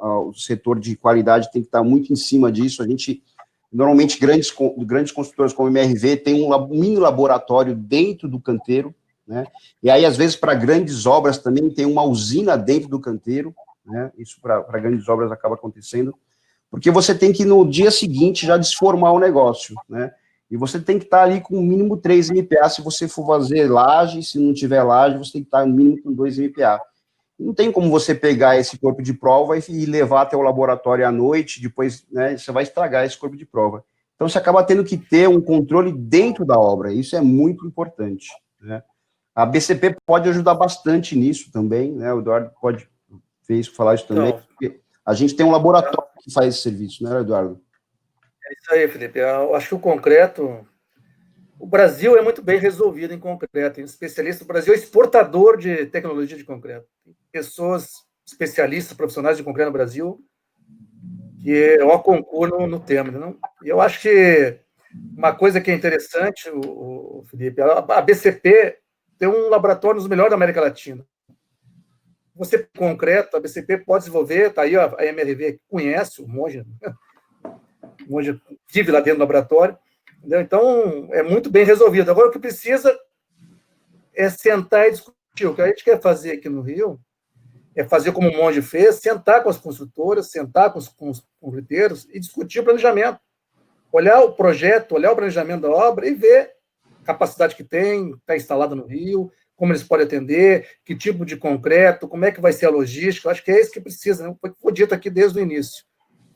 o setor de qualidade tem que estar muito em cima disso. A gente, normalmente, grandes construtoras como a MRV tem um mini laboratório dentro do canteiro, né? E aí, às vezes, para grandes obras também tem uma usina dentro do canteiro, né? Isso para grandes obras acaba acontecendo, porque você tem que, no dia seguinte, já desformar o negócio, né? E você tem que estar ali com o mínimo 3 MPa se você for fazer laje, se não tiver laje, você tem que estar no mínimo com 2 MPa. Não tem como você pegar esse corpo de prova e levar até o laboratório à noite, depois, né, você vai estragar esse corpo de prova. Então, você acaba tendo que ter um controle dentro da obra, isso é muito importante, né? A BCP pode ajudar bastante nisso também, né? O Eduardo pode falar isso também, porque a gente tem um laboratório que faz esse serviço, né, Eduardo? É isso aí, Felipe. Eu acho que o concreto... O Brasil é muito bem resolvido em concreto. Tem especialistas. O Brasil é exportador de tecnologia de concreto. Tem pessoas especialistas, profissionais de concreto no Brasil, que é um concurso no tema. Não? E eu acho que uma coisa que é interessante, Felipe, a BCP tem um laboratório dos melhores da América Latina. Você, concreto, a BCP pode desenvolver, está aí a MRV conhece, o Monja vive lá dentro do laboratório, entendeu? Então, é muito bem resolvido. Agora, o que precisa é sentar e discutir. O que a gente quer fazer aqui no Rio é fazer como o Monge fez, sentar com as construtoras, sentar com os concreteiros e discutir o planejamento. Olhar o projeto, olhar o planejamento da obra e ver a capacidade que tem, está instalada no Rio, como eles podem atender, que tipo de concreto, como é que vai ser a logística. Eu acho que é isso que precisa, né? Foi dito aqui desde o início.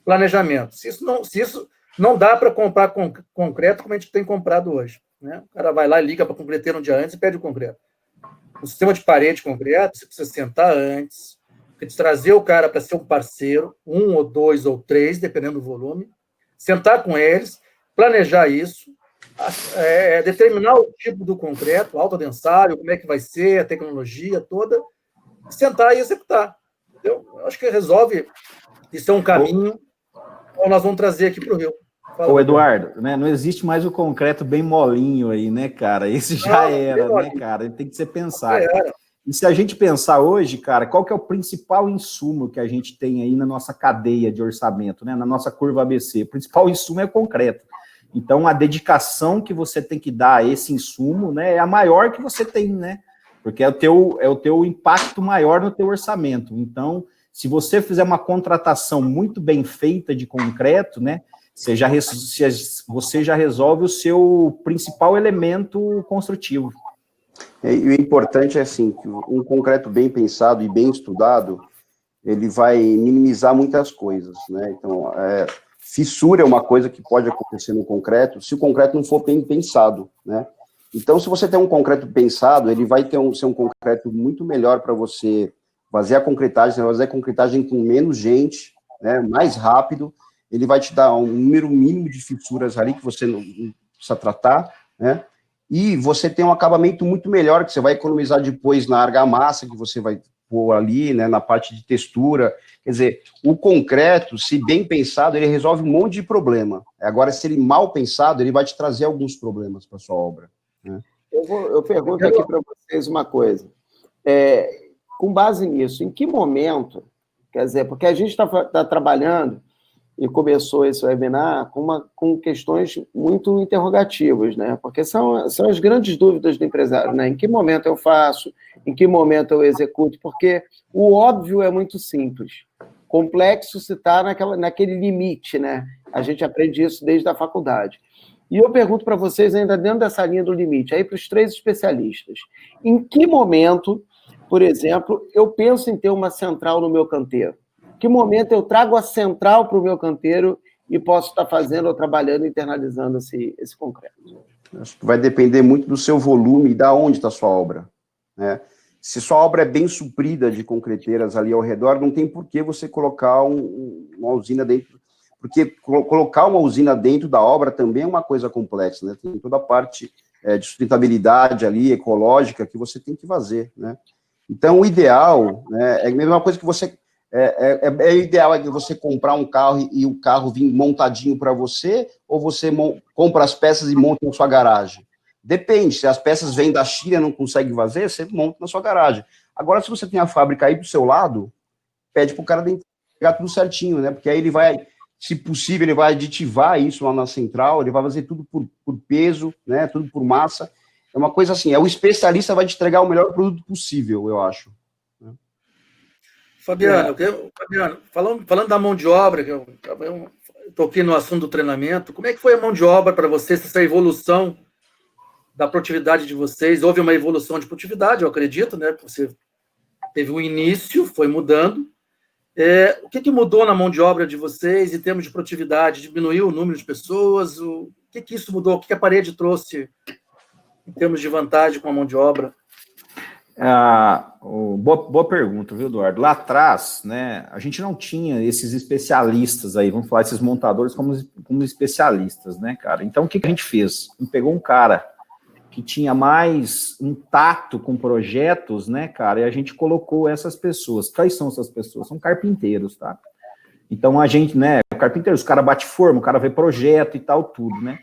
Planejamento. Se isso não dá para comprar concreto como a gente tem comprado hoje, né? O cara vai lá e liga para o concreteiro um dia antes e pede o concreto. O sistema de parede de concreto, você precisa sentar antes, trazer o cara para ser um parceiro, 1 ou 2 ou 3, dependendo do volume, sentar com eles, planejar isso, determinar o tipo do concreto, alto-densário, como é que vai ser, a tecnologia toda, sentar e executar. Entendeu? Eu acho que resolve. Isso é um caminho que nós vamos trazer aqui para o Rio. Ô, Eduardo, né, não existe mais o concreto bem molinho aí, né, cara? Esse já era, né, cara? Ele tem que ser pensado. E se a gente pensar hoje, cara, qual que é o principal insumo que a gente tem aí na nossa cadeia de orçamento, né, na nossa curva ABC? O principal insumo é o concreto. Então, a dedicação que você tem que dar a esse insumo, né, é a maior que você tem, né? Porque é o teu impacto maior no teu orçamento. Então, se você fizer uma contratação muito bem feita de concreto, né, você já resolve o seu principal elemento construtivo. E o importante é assim, que um concreto bem pensado e bem estudado, ele vai minimizar muitas coisas, né? Então, fissura é uma coisa que pode acontecer no concreto, se o concreto não for bem pensado, né? Então, se você tem um concreto pensado, ele vai ser um concreto muito melhor para você fazer a concretagem, você vai fazer a concretagem com menos gente, né, mais rápido, ele vai te dar um número mínimo de fissuras ali que você não precisa tratar, né? E você tem um acabamento muito melhor, que você vai economizar depois na argamassa, que você vai pôr ali, né, na parte de textura. Quer dizer, o concreto, se bem pensado, ele resolve um monte de problema. Agora, se ele mal pensado, ele vai te trazer alguns problemas para sua obra, né? Eu pergunto aqui para vocês uma coisa. Com base nisso, em que momento, quer dizer, porque a gente está trabalhando e começou esse webinar com questões muito interrogativas, né? Porque são as grandes dúvidas do empresário, né? Em que momento eu faço? Em que momento eu executo? Porque o óbvio é muito simples. Complexo se está naquele limite, né? A gente aprende isso desde a faculdade. E eu pergunto para vocês, ainda dentro dessa linha do limite, aí para os 3 especialistas, em que momento, por exemplo, eu penso em ter uma central no meu canteiro? Que momento eu trago a central para o meu canteiro e posso estar fazendo ou trabalhando, internalizando esse concreto? Acho que vai depender muito do seu volume e da onde está a sua obra, né? Se sua obra é bem suprida de concreteiras ali ao redor, não tem por que você colocar uma usina dentro, porque colocar uma usina dentro da obra também é uma coisa complexa, né? Tem toda a parte de sustentabilidade ali, ecológica, que você tem que fazer, né? Então, o ideal, né, é a mesma coisa que você... ideal é que você comprar um carro e o carro vir montadinho para você, ou você compra as peças e monta na sua garagem? Depende, se as peças vêm da China e não consegue fazer, você monta na sua garagem. Agora, se você tem a fábrica aí do seu lado, pede para o cara entregar tudo certinho, né? Porque aí ele vai, se possível, ele vai aditivar isso lá na central, ele vai fazer tudo por peso, né? Tudo por massa. É uma coisa assim, o especialista vai te entregar o melhor produto possível, eu acho. Fabiano, falando da mão de obra, que eu toquei no assunto do treinamento, como é que foi a mão de obra para vocês, essa evolução da produtividade de vocês? Houve uma evolução de produtividade, eu acredito, né? Você teve um início, foi mudando. O que mudou na mão de obra de vocês em termos de produtividade? Diminuiu o número de pessoas? O que isso mudou? O que a parede trouxe em termos de vantagem com a mão de obra? Boa pergunta, viu, Eduardo? Lá atrás, né, a gente não tinha esses especialistas aí, vamos falar esses montadores como especialistas, né, cara? Então, o que a gente fez? A gente pegou um cara que tinha mais um tato com projetos, né, cara, e a gente colocou essas pessoas. Quais são essas pessoas? São carpinteiros, tá? Então, a gente, né, carpinteiros, o cara bate forma, o cara vê projeto e tal, tudo, né?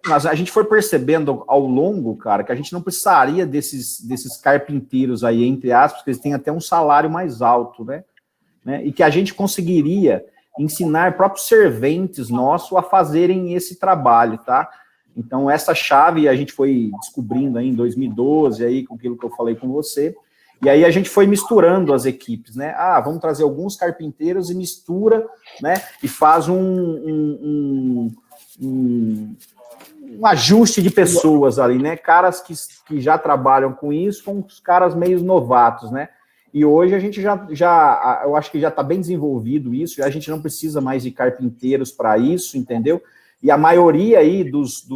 Mas a gente foi percebendo ao longo, cara, que a gente não precisaria desses carpinteiros aí, entre aspas, porque eles têm até um salário mais alto, né? E que a gente conseguiria ensinar próprios serventes nossos a fazerem esse trabalho, tá? Então, essa chave a gente foi descobrindo aí em 2012, aí, com aquilo que eu falei com você, e aí a gente foi misturando as equipes, né? Vamos trazer alguns carpinteiros e mistura, né? E faz um ajuste de pessoas ali, né? Caras que já trabalham com isso, com os caras meio novatos, né? E hoje a gente eu acho que já está bem desenvolvido isso, a gente não precisa mais de carpinteiros para isso, entendeu? E a maioria aí dos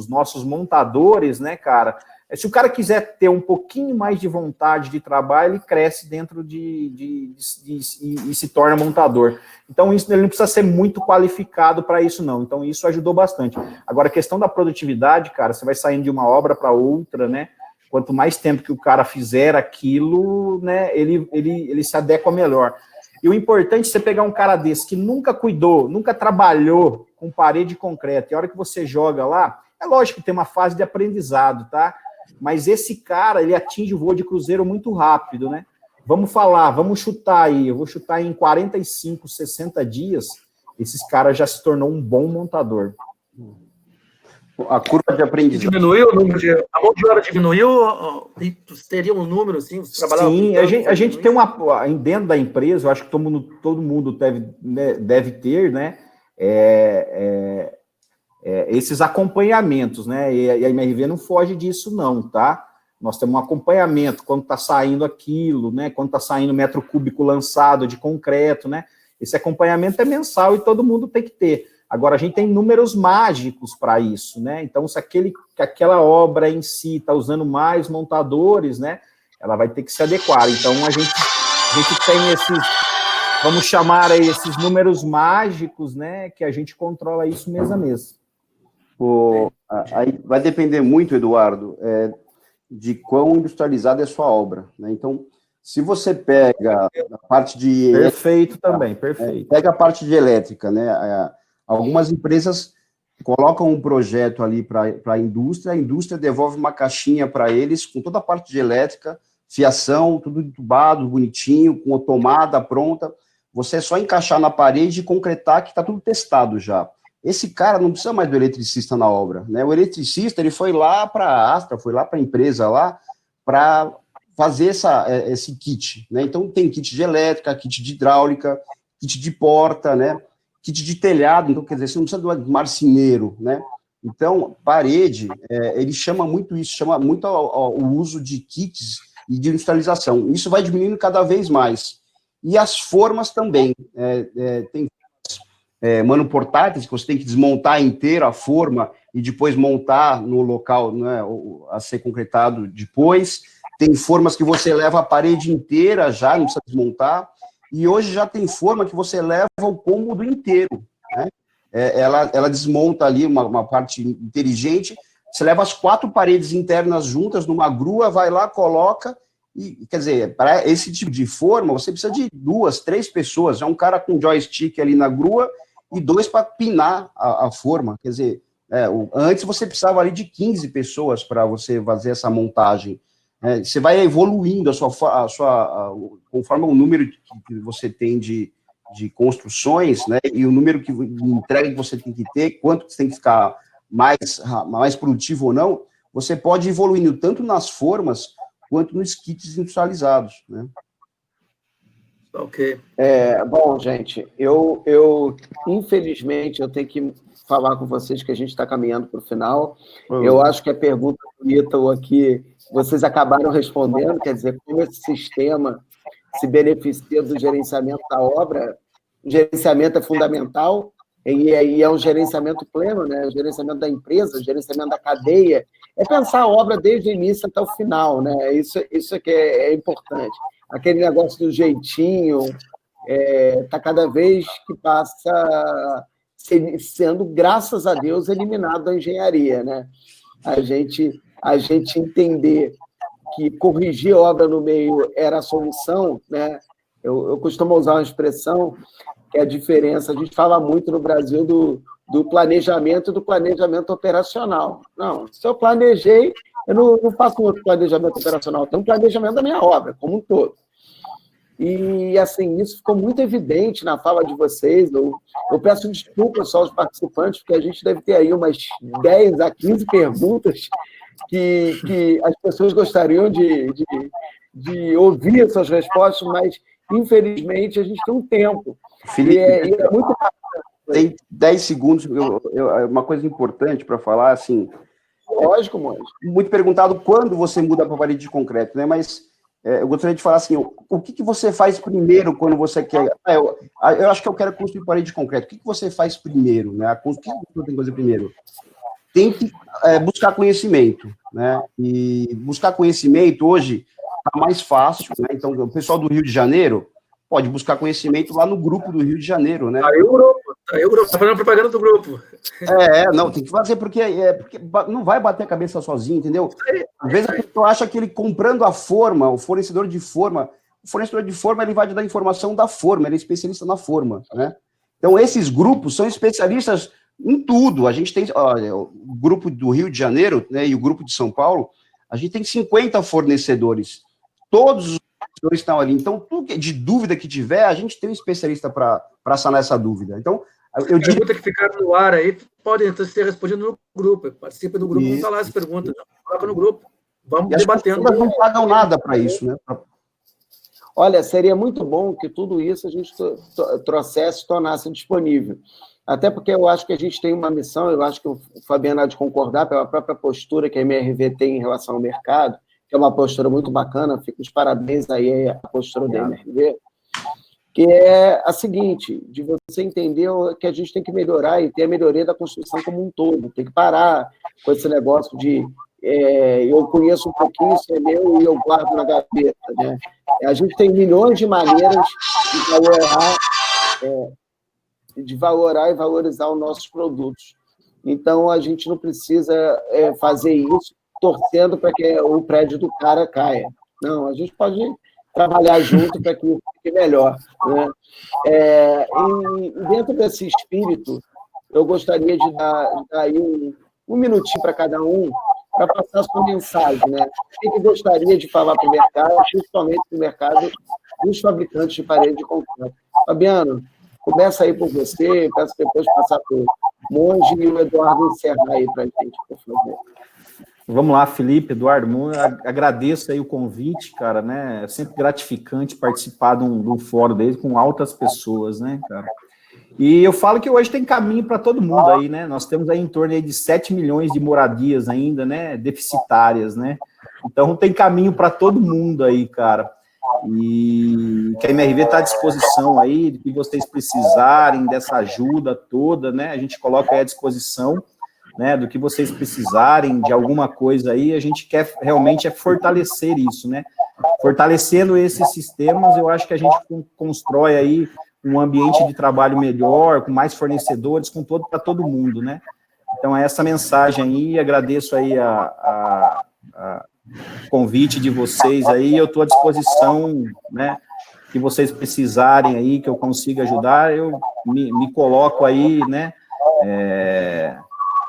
nossos montadores, né, cara, se o cara quiser ter um pouquinho mais de vontade de trabalho, ele cresce dentro e se torna montador. Então, isso ele não precisa ser muito qualificado para isso, não. Então, isso ajudou bastante. Agora, a questão da produtividade, cara, você vai saindo de uma obra para outra, né? Quanto mais tempo que o cara fizer aquilo, né, ele se adequa melhor. E o importante é você pegar um cara desse que nunca cuidou, nunca trabalhou com parede de concreto, e a hora que você joga lá, é lógico que tem uma fase de aprendizado, tá? Mas esse cara, ele atinge o voo de cruzeiro muito rápido, né? Vamos chutar aí, eu vou chutar em 45, 60 dias, esses caras já se tornou um bom montador. A curva de aprendizado... Diminuiu o número de... A mão de obra diminuiu? Teria um número, assim? Sim, a gente tem dentro da empresa, eu acho que todo mundo deve ter, né? Esses acompanhamentos, né? E a MRV não foge disso, não, tá? Nós temos um acompanhamento, quando está saindo aquilo, né? Quando está saindo metro cúbico lançado de concreto, né? Esse acompanhamento é mensal e todo mundo tem que ter. Agora, a gente tem números mágicos para isso, né? Então, se aquela obra em si está usando mais montadores, né? Ela vai ter que se adequar. Então, a gente tem esses, vamos chamar aí, esses números mágicos, né? Que a gente controla isso mês a mês. Aí vai depender muito, Eduardo, de quão industrializada é a sua obra, né? Então, se você pega a parte de... Perfeito também, perfeito. Pega a parte de elétrica, né? Algumas empresas colocam um projeto ali para a indústria devolve uma caixinha para eles com toda a parte de elétrica, fiação, tudo entubado, bonitinho, com a tomada pronta. Você é só encaixar na parede e concretar que está tudo testado já. Esse cara não precisa mais do eletricista na obra, né? O eletricista, ele foi lá para a Astra, foi lá para a empresa lá, para fazer esse kit, né? Então, tem kit de elétrica, kit de hidráulica, kit de porta, né? Kit de telhado, então, quer dizer, você não precisa do marceneiro, né? Então, parede, ele chama muito ao uso de kits e de industrialização. Isso vai diminuindo cada vez mais. E as formas também. Tem portáteis, que você tem que desmontar inteira a forma e depois montar no local, né, a ser concretado depois. Tem formas que você leva a parede inteira já, não precisa desmontar. E hoje já tem forma que você leva o cômodo inteiro, né? Ela desmonta ali uma parte inteligente, você leva as 4 paredes internas juntas numa grua, vai lá, coloca, e, quer dizer, para esse tipo de forma, você precisa de 2, 3 pessoas, já um cara com joystick ali na grua, e 2 para pinar a forma, quer dizer, Antes você precisava ali de 15 pessoas para você fazer essa montagem. Você vai evoluindo conforme o número que você tem de construções, né, e o número de entrega que você tem que ter, quanto você tem que ficar mais produtivo ou não, você pode ir evoluindo tanto nas formas quanto nos kits industrializados, né? Ok. Bom, gente, infelizmente, eu tenho que falar com vocês que a gente está caminhando para o final. Eu acho que a pergunta do Ítalo aqui, vocês acabaram respondendo, quer dizer, como esse sistema se beneficia do gerenciamento da obra. O gerenciamento é fundamental, e aí é um gerenciamento pleno, né? O gerenciamento da empresa, o gerenciamento da cadeia, é pensar a obra desde o início até o final, né? Isso é que é importante. Aquele negócio do jeitinho está cada vez que passa sendo, graças a Deus, eliminado da engenharia, né? A gente entender que corrigir a obra no meio era a solução, né? Eu costumo usar uma expressão que é a diferença, a gente fala muito no Brasil do planejamento e do planejamento operacional. Não, se eu planejei, eu não faço outro planejamento operacional, tem um planejamento da minha obra, como um todo. E, assim, isso ficou muito evidente na fala de vocês. Eu peço desculpas só aos participantes, porque a gente deve ter aí umas 10 a 15 perguntas que as pessoas gostariam de ouvir essas respostas, mas, infelizmente, a gente tem um tempo. Felipe, e é muito tem 10 segundos, uma coisa importante para falar, assim... Lógico, Monge. Muito perguntado quando você muda para parede de concreto, né? Mas eu gostaria de falar assim, o que você faz primeiro quando você quer... eu acho que eu quero construir parede de concreto. O que você faz primeiro, né? O que você tem que fazer primeiro? Tem que buscar conhecimento, né? E buscar conhecimento hoje está mais fácil, né? Então, o pessoal do Rio de Janeiro pode buscar conhecimento lá no grupo do Rio de Janeiro, né? Aí o grupo, tá fazendo propaganda do grupo. Não, tem que fazer, porque não vai bater a cabeça sozinho, entendeu? Às vezes a pessoa acha que ele comprando a forma, o fornecedor de forma, ele vai te dar informação da forma, ele é especialista na forma, né? Então, esses grupos são especialistas em tudo. A gente tem, olha, o grupo do Rio de Janeiro, né, e o grupo de São Paulo, a gente tem 50 fornecedores. Todos os fornecedores estão ali. Então, tudo de dúvida que tiver, a gente tem um especialista para sanar essa dúvida. Então, eu diria... Perguntas que ficaram no ar aí podem então, ser respondidas no grupo. Participa do grupo, vamos falar as perguntas. Coloca no grupo. Vamos debatendo. As pessoas não pagam nada para isso, né? Olha, seria muito bom que tudo isso a gente trouxesse, tornasse disponível. Até porque eu acho que a gente tem uma missão, eu acho que o Fabiano há de concordar pela própria postura que a MRV tem em relação ao mercado, que é uma postura muito bacana, fico os parabéns aí à postura da MRV, que é a seguinte, de você entender que a gente tem que melhorar e ter a melhoria da construção como um todo, tem que parar com esse negócio de eu conheço um pouquinho, isso é meu e eu guardo na gaveta, né? A gente tem milhões de maneiras de valorar e valorizar os nossos produtos. Então, a gente não precisa fazer isso torcendo para que o prédio do cara caia. Não, a gente pode trabalhar junto para que isso fique melhor, né? E dentro desse espírito, eu gostaria de dar aí um minutinho para cada um, para passar a sua mensagem, né? O que gostaria de falar para o mercado, principalmente para o mercado dos fabricantes de parede de concreto. Fabiano, começa aí por você, peço depois passar para o Monge e o Eduardo encerrar aí para a gente, por favor. Vamos lá, Felipe, Eduardo, agradeço aí o convite, cara, né? É sempre gratificante participar de um fórum dele com altas pessoas, né, cara? E eu falo que hoje tem caminho para todo mundo aí, né? Nós temos aí em torno aí de 7 milhões de moradias ainda, né? Deficitárias, né? Então tem caminho para todo mundo aí, cara. E que a MRV está à disposição aí, de que vocês precisarem dessa ajuda toda, né? A gente coloca aí à disposição, né? Do que vocês precisarem de alguma coisa aí, a gente quer realmente fortalecer isso, né? Fortalecendo esses sistemas, eu acho que a gente constrói aí um ambiente de trabalho melhor, com mais fornecedores, para todo mundo, né? Então, é essa mensagem aí, agradeço aí a convite de vocês aí, eu estou à disposição, né, que vocês precisarem aí, que eu consiga ajudar, eu me coloco aí, né,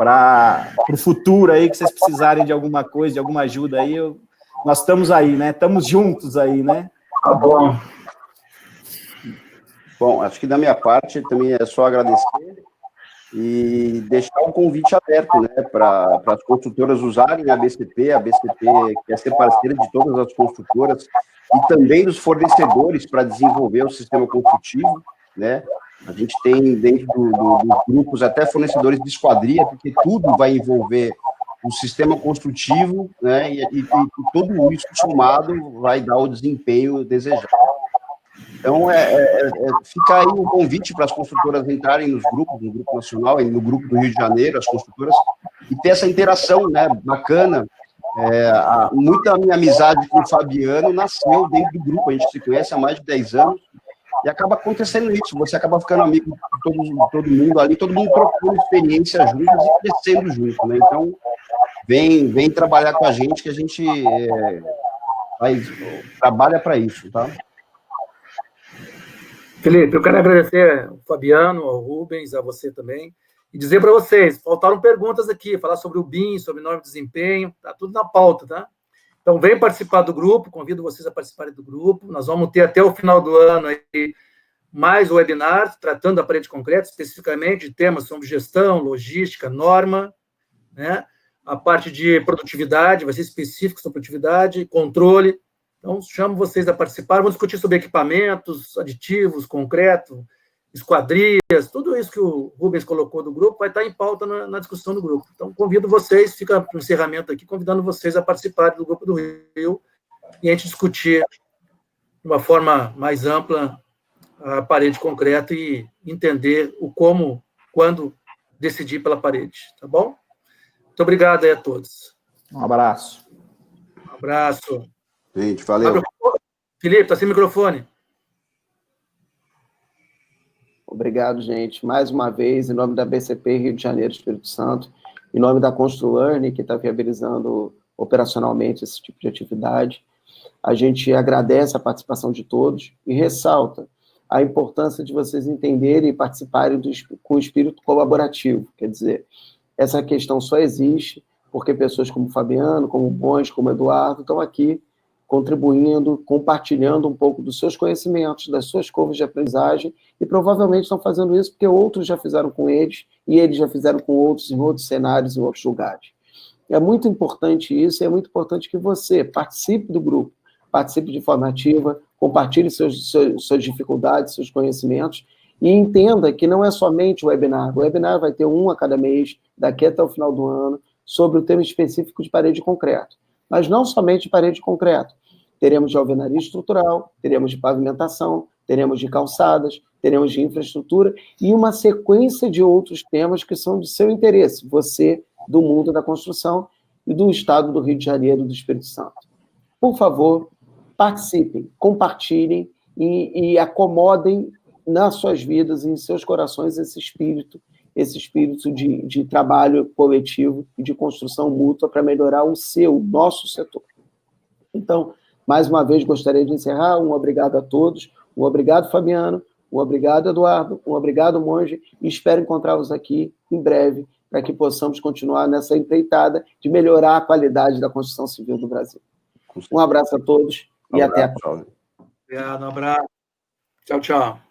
para o futuro aí, que vocês precisarem de alguma coisa, de alguma ajuda aí, nós estamos aí, né? Estamos juntos aí, né? Tá bom. Bom, acho que da minha parte também é só agradecer e deixar o convite aberto, né, para as construtoras usarem a BCP quer ser parceira de todas as construtoras e também dos fornecedores para desenvolver o sistema construtivo, né? A gente tem dentro dos grupos até fornecedores de esquadria, porque tudo vai envolver o sistema construtivo, né, e tudo isso somado vai dar o desempenho desejado. Então, fica aí um convite para as construtoras entrarem nos grupos, no Grupo Nacional, no Grupo do Rio de Janeiro, as construtoras, e ter essa interação, né, bacana. Muita minha amizade com o Fabiano nasceu dentro do grupo, a gente se conhece há mais de 10 anos, e acaba acontecendo isso, você acaba ficando amigo de todo mundo ali, todo mundo trocando experiência juntos e crescendo junto, né? Então, vem trabalhar com a gente, que a gente trabalha para isso, tá? Felipe, eu quero agradecer ao Fabiano, ao Rubens, a você também, e dizer para vocês, faltaram perguntas aqui, falar sobre o BIM, sobre norma de desempenho, tá tudo na pauta, tá? Então, vem participar do grupo, convido vocês a participarem do grupo, nós vamos ter até o final do ano aí mais webinars, tratando da parede concreta, especificamente de temas sobre gestão, logística, norma, né? A parte de produtividade, vai ser específico sobre produtividade, controle. Então, chamo vocês a participar, vamos discutir sobre equipamentos, aditivos, concreto, esquadrias, tudo isso que o Rubens colocou do grupo vai estar em pauta na discussão do grupo. Então, convido vocês, fica para o encerramento aqui, convidando vocês a participarem do Grupo do Rio e a gente discutir de uma forma mais ampla a parede concreta e entender o como, quando decidir pela parede, tá bom? Muito obrigado aí a todos. Um abraço. Um abraço. Gente, valeu. Felipe, está sem microfone. Obrigado, gente. Mais uma vez, em nome da BCP Rio de Janeiro, Espírito Santo, em nome da ConstruLearn, que está viabilizando operacionalmente esse tipo de atividade, a gente agradece a participação de todos e ressalta a importância de vocês entenderem e participarem com o espírito colaborativo. Quer dizer, essa questão só existe porque pessoas como o Fabiano, como o Bons, como o Eduardo, estão aqui contribuindo, compartilhando um pouco dos seus conhecimentos, das suas curvas de aprendizagem, e provavelmente estão fazendo isso porque outros já fizeram com eles, e eles já fizeram com outros, em outros cenários, em outros lugares. É muito importante isso, e é muito importante que você participe do grupo, participe de forma ativa, compartilhe suas dificuldades, seus conhecimentos, e entenda que não é somente o webinar. O webinar vai ter um a cada mês, daqui até o final do ano, sobre o tema específico de parede de concreto. Mas não somente de parede de concreto. Teremos de alvenaria estrutural, teremos de pavimentação, teremos de calçadas, teremos de infraestrutura e uma sequência de outros temas que são de seu interesse, você, do mundo da construção e do estado do Rio de Janeiro e do Espírito Santo. Por favor, participem, compartilhem e acomodem nas suas vidas e em seus corações esse espírito de trabalho coletivo e de construção mútua para melhorar o nosso setor. Então, mais uma vez, gostaria de encerrar. Um obrigado a todos, um obrigado, Fabiano, um obrigado, Eduardo, um obrigado, Monge, e espero encontrá-los aqui em breve, para que possamos continuar nessa empreitada de melhorar a qualidade da construção civil do Brasil. Um abraço a todos e até a próxima. Obrigado, um abraço. Tchau, tchau.